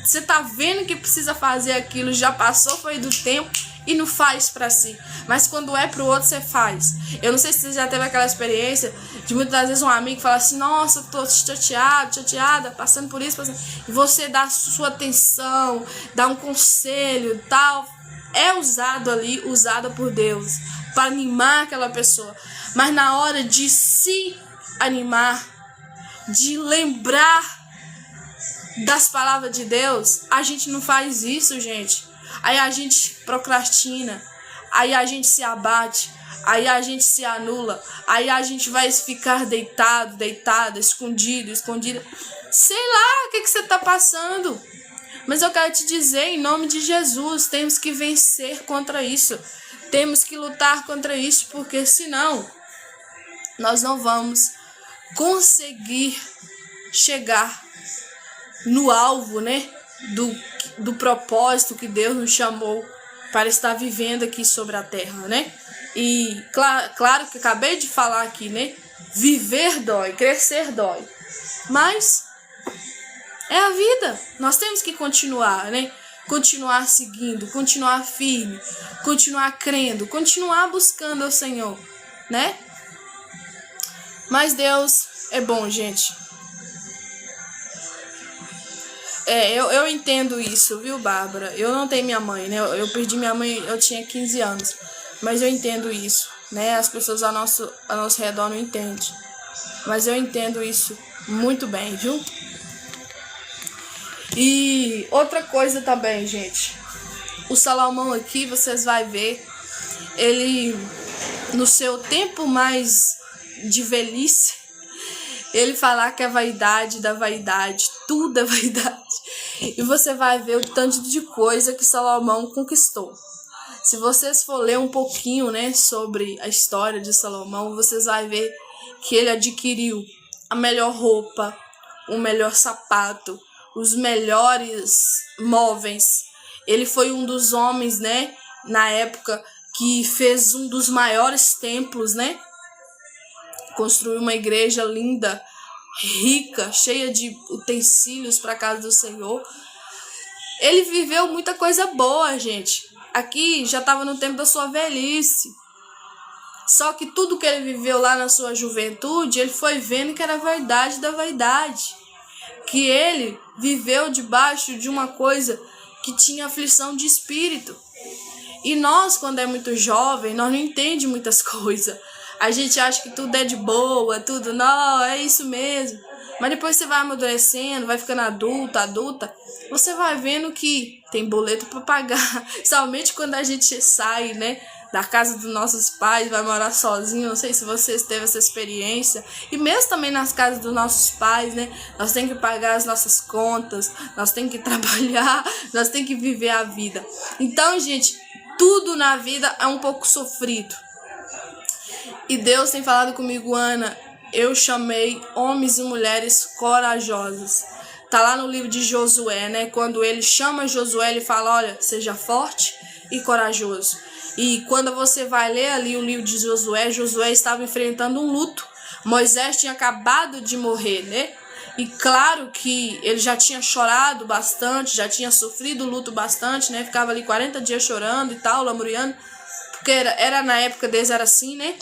Você tá vendo que precisa fazer aquilo, já passou, foi do tempo e não faz pra si. Mas quando é pro outro, você faz. Eu não sei se você já teve aquela experiência de muitas vezes um amigo fala assim: nossa, tô chateada, passando por isso, e você dá sua atenção, dá um conselho, tal. É usada por Deus para animar aquela pessoa. Mas na hora de se animar, de lembrar das palavras de Deus, a gente não faz isso, gente. Aí a gente procrastina, aí a gente se abate, aí a gente se anula, aí a gente vai ficar deitada, escondida. Sei lá o que você tá passando. Mas eu quero te dizer, em nome de Jesus, temos que vencer contra isso. Temos que lutar contra isso, porque senão nós não vamos conseguir chegar no alvo, né, do propósito que Deus nos chamou para estar vivendo aqui sobre a terra, né? E claro que acabei de falar aqui, né? Viver dói, crescer dói. Mas é a vida. Nós temos que continuar, né? Continuar seguindo, continuar firme, continuar crendo, continuar buscando ao Senhor, né? Mas Deus é bom, gente. Eu entendo isso, viu, Bárbara? Eu não tenho minha mãe, né? Eu perdi minha mãe, eu tinha 15 anos. Mas eu entendo isso, né? As pessoas ao nosso redor não entendem. Mas eu entendo isso muito bem, viu? E outra coisa também, gente. O Salomão aqui, vocês vão ver, ele, no seu tempo mais de velhice, ele falar que é vaidade da vaidade, tudo é vaidade. E você vai ver o tanto de coisa que Salomão conquistou. Se vocês for ler um pouquinho, né, sobre a história de Salomão, vocês vão ver que ele adquiriu a melhor roupa, o melhor sapato, os melhores móveis. Ele foi um dos homens, né, na época, que fez um dos maiores templos, né? Construiu uma igreja linda, rica, cheia de utensílios para a casa do Senhor. Ele viveu muita coisa boa, gente. Aqui já estava no tempo da sua velhice. Só que tudo que ele viveu lá na sua juventude, ele foi vendo que era vaidade da vaidade. Que ele viveu debaixo de uma coisa que tinha aflição de espírito. E nós, quando é muito jovem, nós não entendemos muitas coisas. A gente acha que tudo é de boa, tudo, não, é isso mesmo. Mas depois você vai amadurecendo, vai ficando adulta, você vai vendo que tem boleto para pagar. Somente quando a gente sai, né, da casa dos nossos pais, vai morar sozinho. Não sei se vocês teve essa experiência. E mesmo também nas casas dos nossos pais, né, nós temos que pagar as nossas contas, nós temos que trabalhar, nós temos que viver a vida. Então, gente, tudo na vida é um pouco sofrido. E Deus tem falado comigo, Ana, eu chamei homens e mulheres corajosos. Tá lá no livro de Josué, né? Quando ele chama Josué, ele fala, olha, seja forte e corajoso. E quando você vai ler ali o livro de Josué, Josué estava enfrentando um luto. Moisés tinha acabado de morrer, né? E claro que ele já tinha chorado bastante, já tinha sofrido luto bastante, né? Ficava ali 40 dias chorando e tal, lamuriando. Porque era na época deles, era assim, né?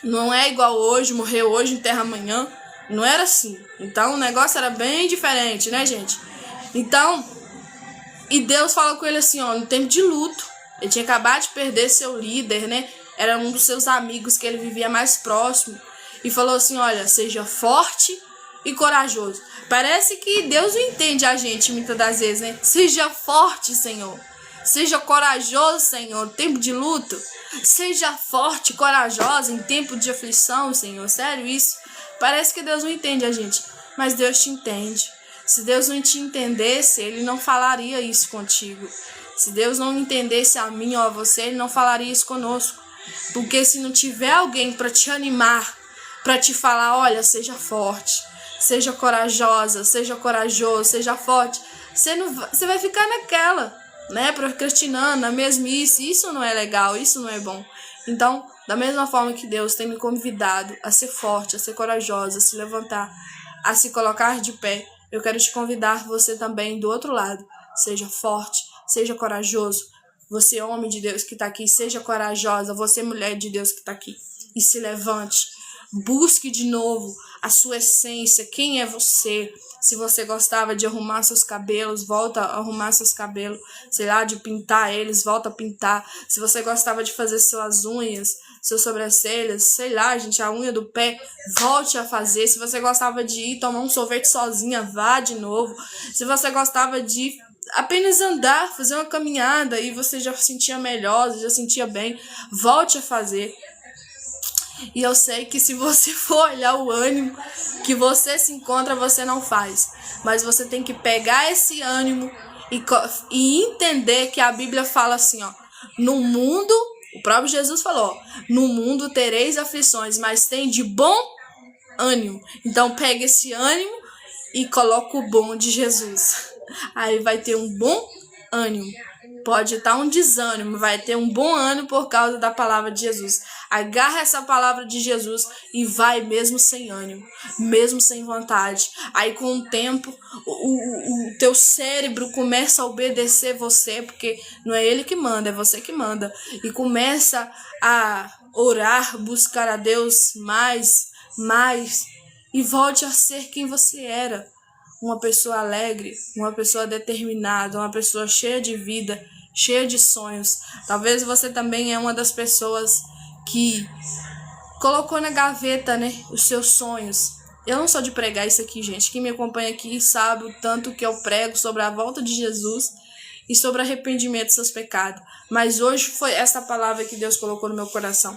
Não é igual hoje, morrer hoje, enterra amanhã. Não era assim. Então o negócio era bem diferente, né, gente? Então, e Deus falou com ele assim, ó, no tempo de luto. Ele tinha acabado de perder seu líder, né? Era um dos seus amigos que ele vivia mais próximo. E falou assim, olha, seja forte e corajoso. Parece que Deus não entende a gente muitas das vezes, né? Seja forte, Senhor. Seja corajoso, Senhor, em tempo de luto. Seja forte e corajosa em tempo de aflição, Senhor. Sério isso? Parece que Deus não entende a gente, mas Deus te entende. Se Deus não te entendesse, Ele não falaria isso contigo. Se Deus não entendesse a mim ou a você, Ele não falaria isso conosco. Porque se não tiver alguém para te animar, para te falar, olha, seja forte, seja corajosa, seja corajoso, seja forte, você vai ficar naquela, né, procrastinando, na mesmice. Isso não é legal, isso não é bom. Então, da mesma forma que Deus tem me convidado a ser forte, a ser corajosa, a se levantar, a se colocar de pé, eu quero te convidar você também do outro lado. Seja forte, seja corajoso. Você, homem de Deus que está aqui, seja corajosa. Você, mulher de Deus que está aqui, e se levante. Busque de novo a sua essência, quem é você. Se você gostava de arrumar seus cabelos, volta a arrumar seus cabelos. Sei lá, de pintar eles, volta a pintar. Se você gostava de fazer suas unhas, suas sobrancelhas, sei lá, gente, a unha do pé, volte a fazer. Se você gostava de ir tomar um sorvete sozinha, vá de novo. Se você gostava de apenas andar, fazer uma caminhada e você já se sentia melhor, já se sentia bem, volte a fazer. E eu sei que se você for olhar o ânimo que você se encontra, você não faz. Mas você tem que pegar esse ânimo e entender que a Bíblia fala assim, ó. No mundo, o próprio Jesus falou, ó, no mundo tereis aflições, mas tem de bom ânimo. Então pega esse ânimo e coloca o bom de Jesus. Aí vai ter um bom ânimo Pode estar um desânimo, vai ter um bom ano por causa da palavra de Jesus. Agarra essa palavra de Jesus e vai mesmo sem ânimo, mesmo sem vontade. Aí com o tempo, o teu cérebro começa a obedecer você, porque não é ele que manda, é você que manda. E começa a orar, buscar a Deus mais, e volte a ser quem você era. Uma pessoa alegre, uma pessoa determinada, uma pessoa cheia de vida, cheia de sonhos. Talvez você também é uma das pessoas que colocou na gaveta, né, os seus sonhos. Eu não sou de pregar isso aqui, gente. Quem me acompanha aqui sabe o tanto que eu prego sobre a volta de Jesus e sobre arrependimento dos seus pecados. Mas hoje foi essa palavra que Deus colocou no meu coração.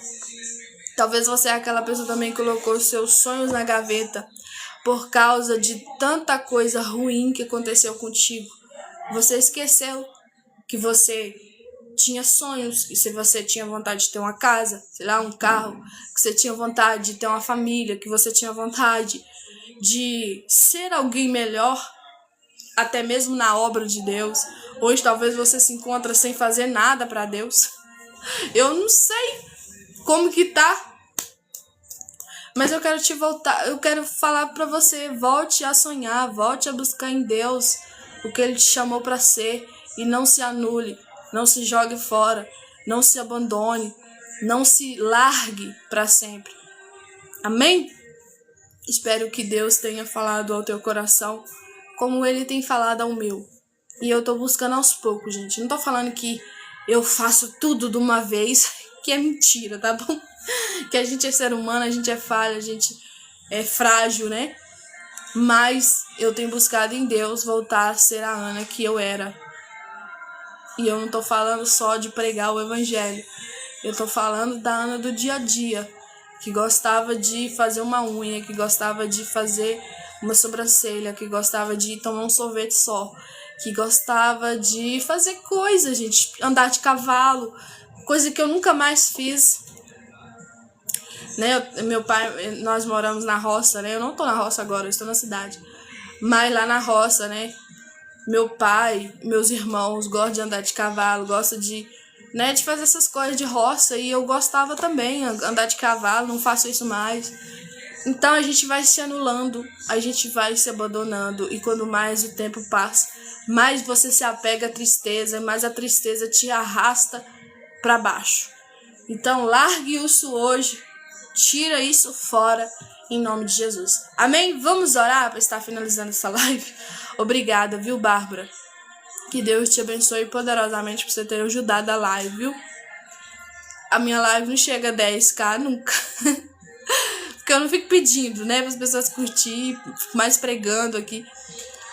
Talvez você é aquela pessoa também que colocou os seus sonhos na gaveta por causa de tanta coisa ruim que aconteceu contigo. Você esqueceu que você tinha sonhos, que se você tinha vontade de ter uma casa, sei lá, um carro, que você tinha vontade de ter uma família, que você tinha vontade de ser alguém melhor, até mesmo na obra de Deus. Hoje talvez você se encontre sem fazer nada para Deus. Eu não sei como que tá, mas eu quero falar para você, volte a sonhar, volte a buscar em Deus o que Ele te chamou para ser e não se anule, não se jogue fora, não se abandone, não se largue para sempre. Amém? Espero que Deus tenha falado ao teu coração como Ele tem falado ao meu. E eu tô buscando aos poucos, gente. Não tô falando que eu faço tudo de uma vez, que é mentira, tá bom? Que a gente é ser humano, a gente é falha, a gente é frágil, né? Mas eu tenho buscado em Deus voltar a ser a Ana que eu era. E eu não tô falando só de pregar o evangelho. Eu tô falando da Ana do dia a dia, que gostava de fazer uma unha, que gostava de fazer uma sobrancelha, que gostava de tomar um sorvete só, que gostava de fazer coisas, gente, andar de cavalo, coisa que eu nunca mais fiz. Né? Meu pai, nós moramos na roça, né? Eu não tô na roça agora, eu estou na cidade. Mas lá na roça, né? Meu pai, meus irmãos gostam de andar de cavalo, gostam de fazer essas coisas de roça. E eu gostava também, andar de cavalo, não faço isso mais. Então a gente vai se anulando, a gente vai se abandonando. E quando mais o tempo passa, mais você se apega à tristeza, mais a tristeza te arrasta para baixo. Então largue isso hoje, tira isso fora, em nome de Jesus. Amém? Vamos orar para estar finalizando essa live? Obrigada, viu, Bárbara? Que Deus te abençoe poderosamente por você ter ajudado a live, viu? A minha live não chega a 10k nunca. Porque eu não fico pedindo, né? Para as pessoas curtir, fico mais pregando aqui.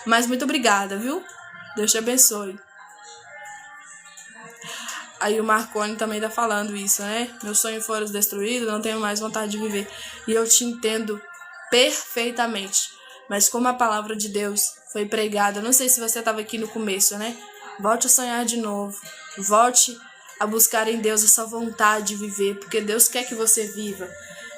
Mas muito obrigada, viu? Deus te abençoe. Aí o Marconi também tá falando isso, né? Meus sonhos foram destruídos, não tenho mais vontade de viver. E eu te entendo perfeitamente. Mas como a palavra de Deus foi pregada, não sei se você estava aqui no começo, né? Volte a sonhar de novo. Volte a buscar em Deus essa vontade de viver, porque Deus quer que você viva.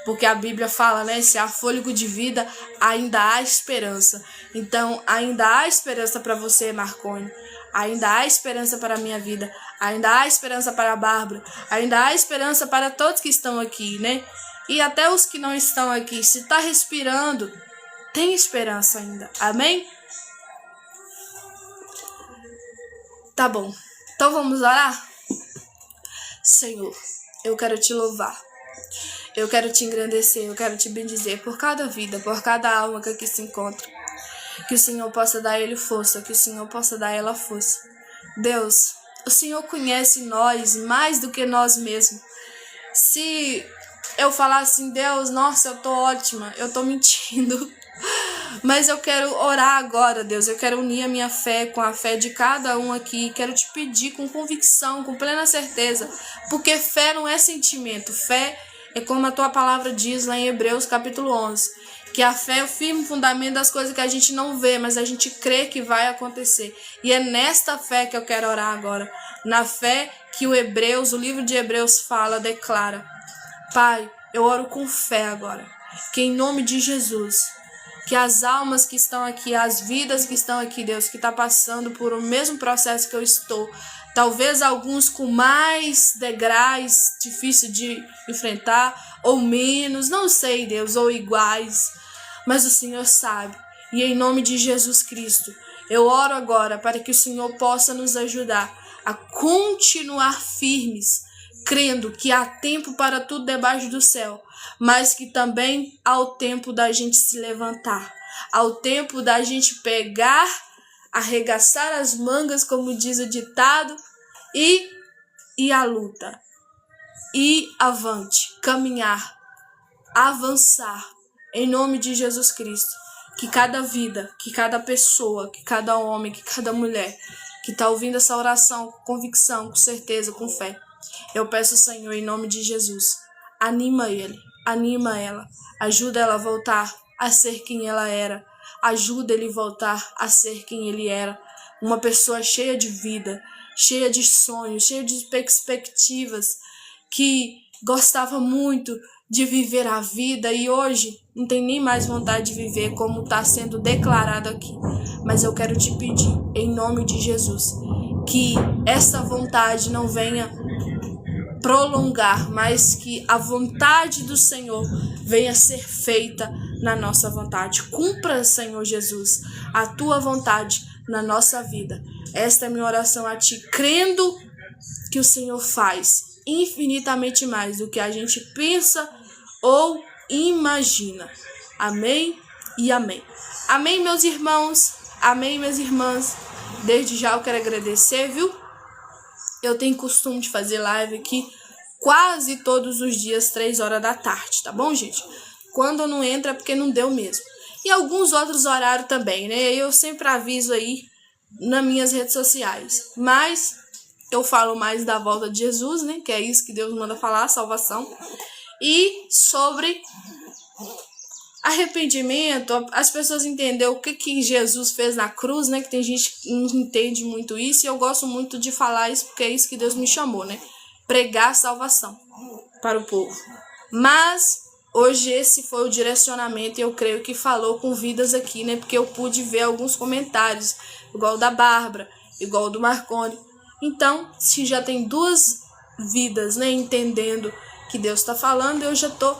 Porque a Bíblia fala, né? Se há fôlego de vida, ainda há esperança. Então, ainda há esperança para você, Marconi. Ainda há esperança para a minha vida. Ainda há esperança para a Bárbara. Ainda há esperança para todos que estão aqui, né? E até os que não estão aqui. Se está respirando, tem esperança ainda. Amém? Tá bom. Então vamos orar? Senhor, eu quero te louvar. Eu quero te engrandecer. Eu quero te bendizer por cada vida, por cada alma que aqui se encontra. Que o Senhor possa dar a ele força, que o Senhor possa dar a ela força. Deus, o Senhor conhece nós mais do que nós mesmos. Se eu falar assim, Deus, nossa, eu tô ótima, eu tô mentindo. Mas eu quero orar agora, Deus. Eu quero unir a minha fé com a fé de cada um aqui. Quero te pedir com convicção, com plena certeza. Porque fé não é sentimento. Fé é como a tua palavra diz lá em Hebreus capítulo 11. Que a fé é o firme fundamento das coisas que a gente não vê, mas a gente crê que vai acontecer. E é nesta fé que eu quero orar agora. Na fé que o livro de Hebreus fala, declara. Pai, eu oro com fé agora. Que em nome de Jesus, que as almas que estão aqui, as vidas que estão aqui, Deus, que está passando por o mesmo processo que eu estou, Talvez alguns com mais degraus, difícil de enfrentar, ou menos, não sei, Deus, ou iguais, mas o Senhor sabe. E em nome de Jesus Cristo, eu oro agora para que o Senhor possa nos ajudar a continuar firmes, crendo que há tempo para tudo debaixo do céu, mas que também há o tempo da gente se levantar, há o tempo da gente pegar, arregaçar as mangas, como diz o ditado, e a luta, e avante, caminhar, avançar, em nome de Jesus Cristo. Que cada vida, que cada pessoa, que cada homem, que cada mulher que está ouvindo essa oração com convicção, com certeza, com fé, eu peço, Senhor, em nome de Jesus, anima ele, anima ela, ajuda ela a voltar a ser quem ela era, ajuda ele a voltar a ser quem ele era, uma pessoa cheia de vida, cheia de sonhos, cheia de perspectivas, que gostava muito de viver a vida e hoje não tem nem mais vontade de viver como está sendo declarado aqui. Mas eu quero te pedir, em nome de Jesus, que essa vontade não venha prolongar, mas que a vontade do Senhor venha ser feita na nossa vontade. Cumpra, Senhor Jesus, a tua vontade na nossa vida. Esta é a minha oração a ti, crendo que o Senhor faz infinitamente mais do que a gente pensa ou imagina. Amém e amém. Amém, meus irmãos. Amém, minhas irmãs. Desde já eu quero agradecer, viu? Eu tenho costume de fazer live aqui quase todos os dias, 3 horas da tarde, tá bom, gente? Quando não entra é porque não deu mesmo. E alguns outros horários também, né? Eu sempre aviso aí nas minhas redes sociais. Mas eu falo mais da volta de Jesus, né? Que é isso que Deus manda falar, salvação. E sobre arrependimento, as pessoas entenderam o que Jesus fez na cruz, né? Que tem gente que não entende muito isso. E eu gosto muito de falar isso porque é isso que Deus me chamou, né? Pregar salvação para o povo. Mas hoje esse foi o direcionamento e eu creio que falou com vidas aqui, né? Porque eu pude ver alguns comentários, igual o da Bárbara, igual o do Marconi. Então, se já tem 2 vidas, né, entendendo que Deus está falando, eu já estou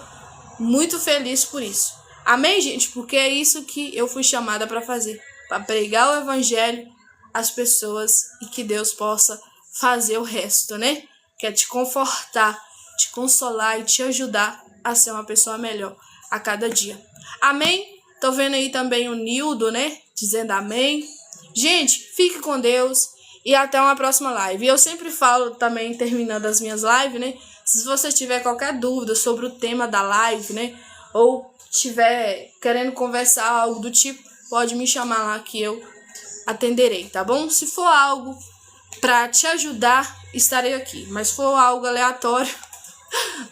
muito feliz por isso. Amém, gente? Porque é isso que eu fui chamada para fazer, para pregar o evangelho às pessoas e que Deus possa fazer o resto, né? Que é te confortar, te consolar e te ajudar a ser uma pessoa melhor a cada dia. Amém? Tô vendo aí também o Nildo, né? Dizendo amém. Gente, fique com Deus e até uma próxima live. E eu sempre falo também, terminando as minhas lives, né? Se você tiver qualquer dúvida sobre o tema da live, né? Ou tiver querendo conversar algo do tipo, pode me chamar lá que eu atenderei, tá bom? Se for algo para te ajudar, estarei aqui. Mas se for algo aleatório,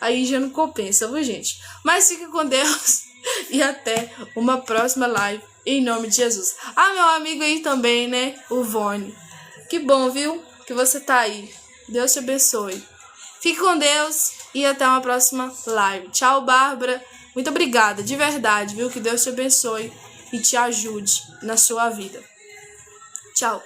aí já não compensa, viu, gente? Mas fique com Deus e até uma próxima live, em nome de Jesus. Ah, meu amigo aí também, né? O Vone. Que bom, viu? Que você tá aí. Deus te abençoe. Fique com Deus e até uma próxima live. Tchau, Bárbara. Muito obrigada, de verdade, viu? Que Deus te abençoe e te ajude na sua vida. Tchau.